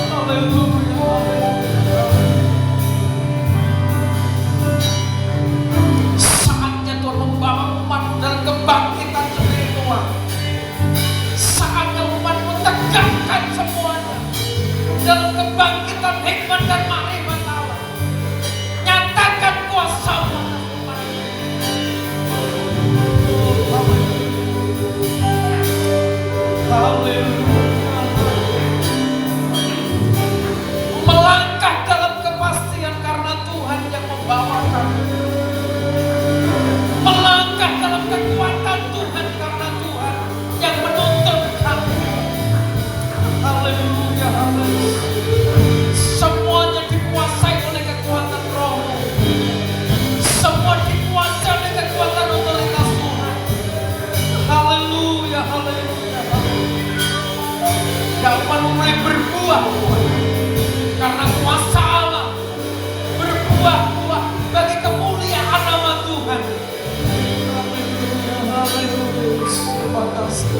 Haleluya. Saatnya Tuhan membawa umat dalam kebangkitan spiritual. Saatnya umat-Mu tegakkan semuanya dalam kebangkitan hikmat dan makrifat Allah. Nyatakan kuasa-Mu. Haleluya. Melangkah dalam kepastian karena Tuhan yang membawa kami. Melangkah dalam kekuatan Tuhan karena Tuhan yang menuntun kami. Haleluya, haleluya. Semuanya dikuasai oleh kekuatan Roh-Mu. Semua dikuasai oleh kekuatan otoritas Tuhan. Haleluya, haleluya, haleluya. Dapat mulai berbuah Tuhan, karena kuasa Allah berbuah-buah bagi kemuliaan nama Tuhan. Haleluya, haleluya. Terima kasih.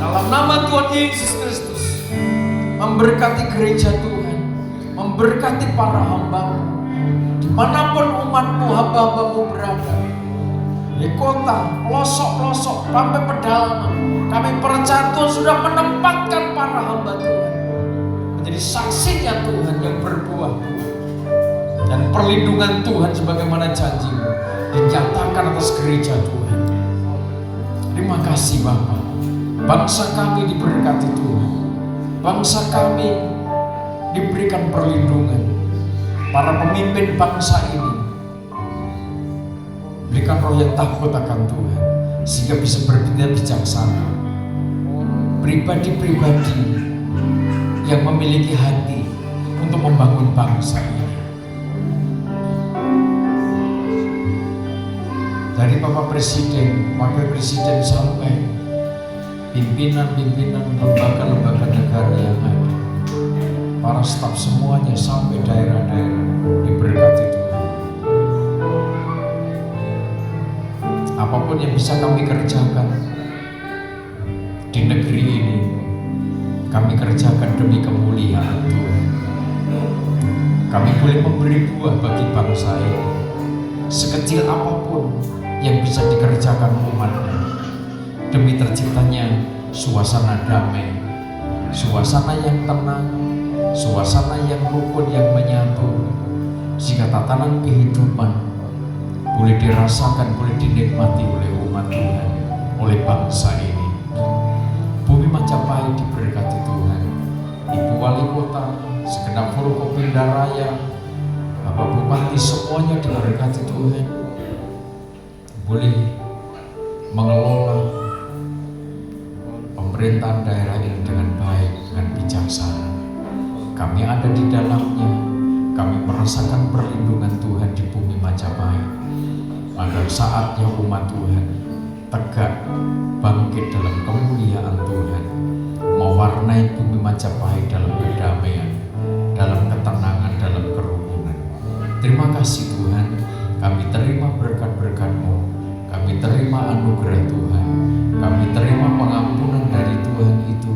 Dalam nama Tuhan Yesus Kristus, memberkati gereja Tuhan, memberkati para hamba-Mu, dimanapun umat-Mu, hamba-hamba-Mu berada, di kota, pelosok-pelosok, sampai pedalaman, kami percaya Tuhan sudah menempatkan para hamba Tuhan menjadi saksinya Tuhan yang berbuah, dan perlindungan Tuhan sebagaimana janji-Mu dinyatakan atas gereja Tuhan. Terima kasih Bapa. Bangsa kami diberkati Tuhan, bangsa kami diberikan perlindungan. Para pemimpin bangsa ini berikan roh yang takut akan Tuhan, sehingga bisa berpikir bijaksana. Pribadi-pribadi yang memiliki hati untuk membangun bangsa ini. Dari Bapak Presiden, Wakil Presiden sampai pimpinan-pimpinan lembaga-lembaga negara yang ada, para staf semuanya sampai daerah-daerah diberkati Tuhan. Apapun yang bisa kami kerjakan di negeri ini, kami kerjakan demi kemuliaan Tuhan. Kami boleh memberi buah bagi bangsa ini, sekecil apapun yang bisa dikerjakan umatnya, demi terciptanya suasana damai, suasana yang tenang, suasana yang rukun, yang menyatu, sehingga tatanan kehidupan boleh dirasakan, boleh dinikmati oleh umat Tuhan, oleh bangsa ini. Bumi Majapahit diberkati Tuhan, Ibu Wali Kota, segenap Forkopimda Raya, Bapak Bupati, semuanya diberkati Tuhan, boleh mengelola pemerintahan daerah ini dengan baik, dengan bijaksana. Kami ada di dalamnya, kami merasakan perlindungan Tuhan di bumi Majapahit. Maka saatnya umat Tuhan tegak bangkit dalam kemuliaan Tuhan, mewarnai bumi Majapahit dalam kedamaian, dalam ketenangan, dalam kerukunan. Terima kasih Tuhan, kami terima berkat-berkat-Mu, kami terima anugerah Tuhan, kami terima pengampunan dari Tuhan itu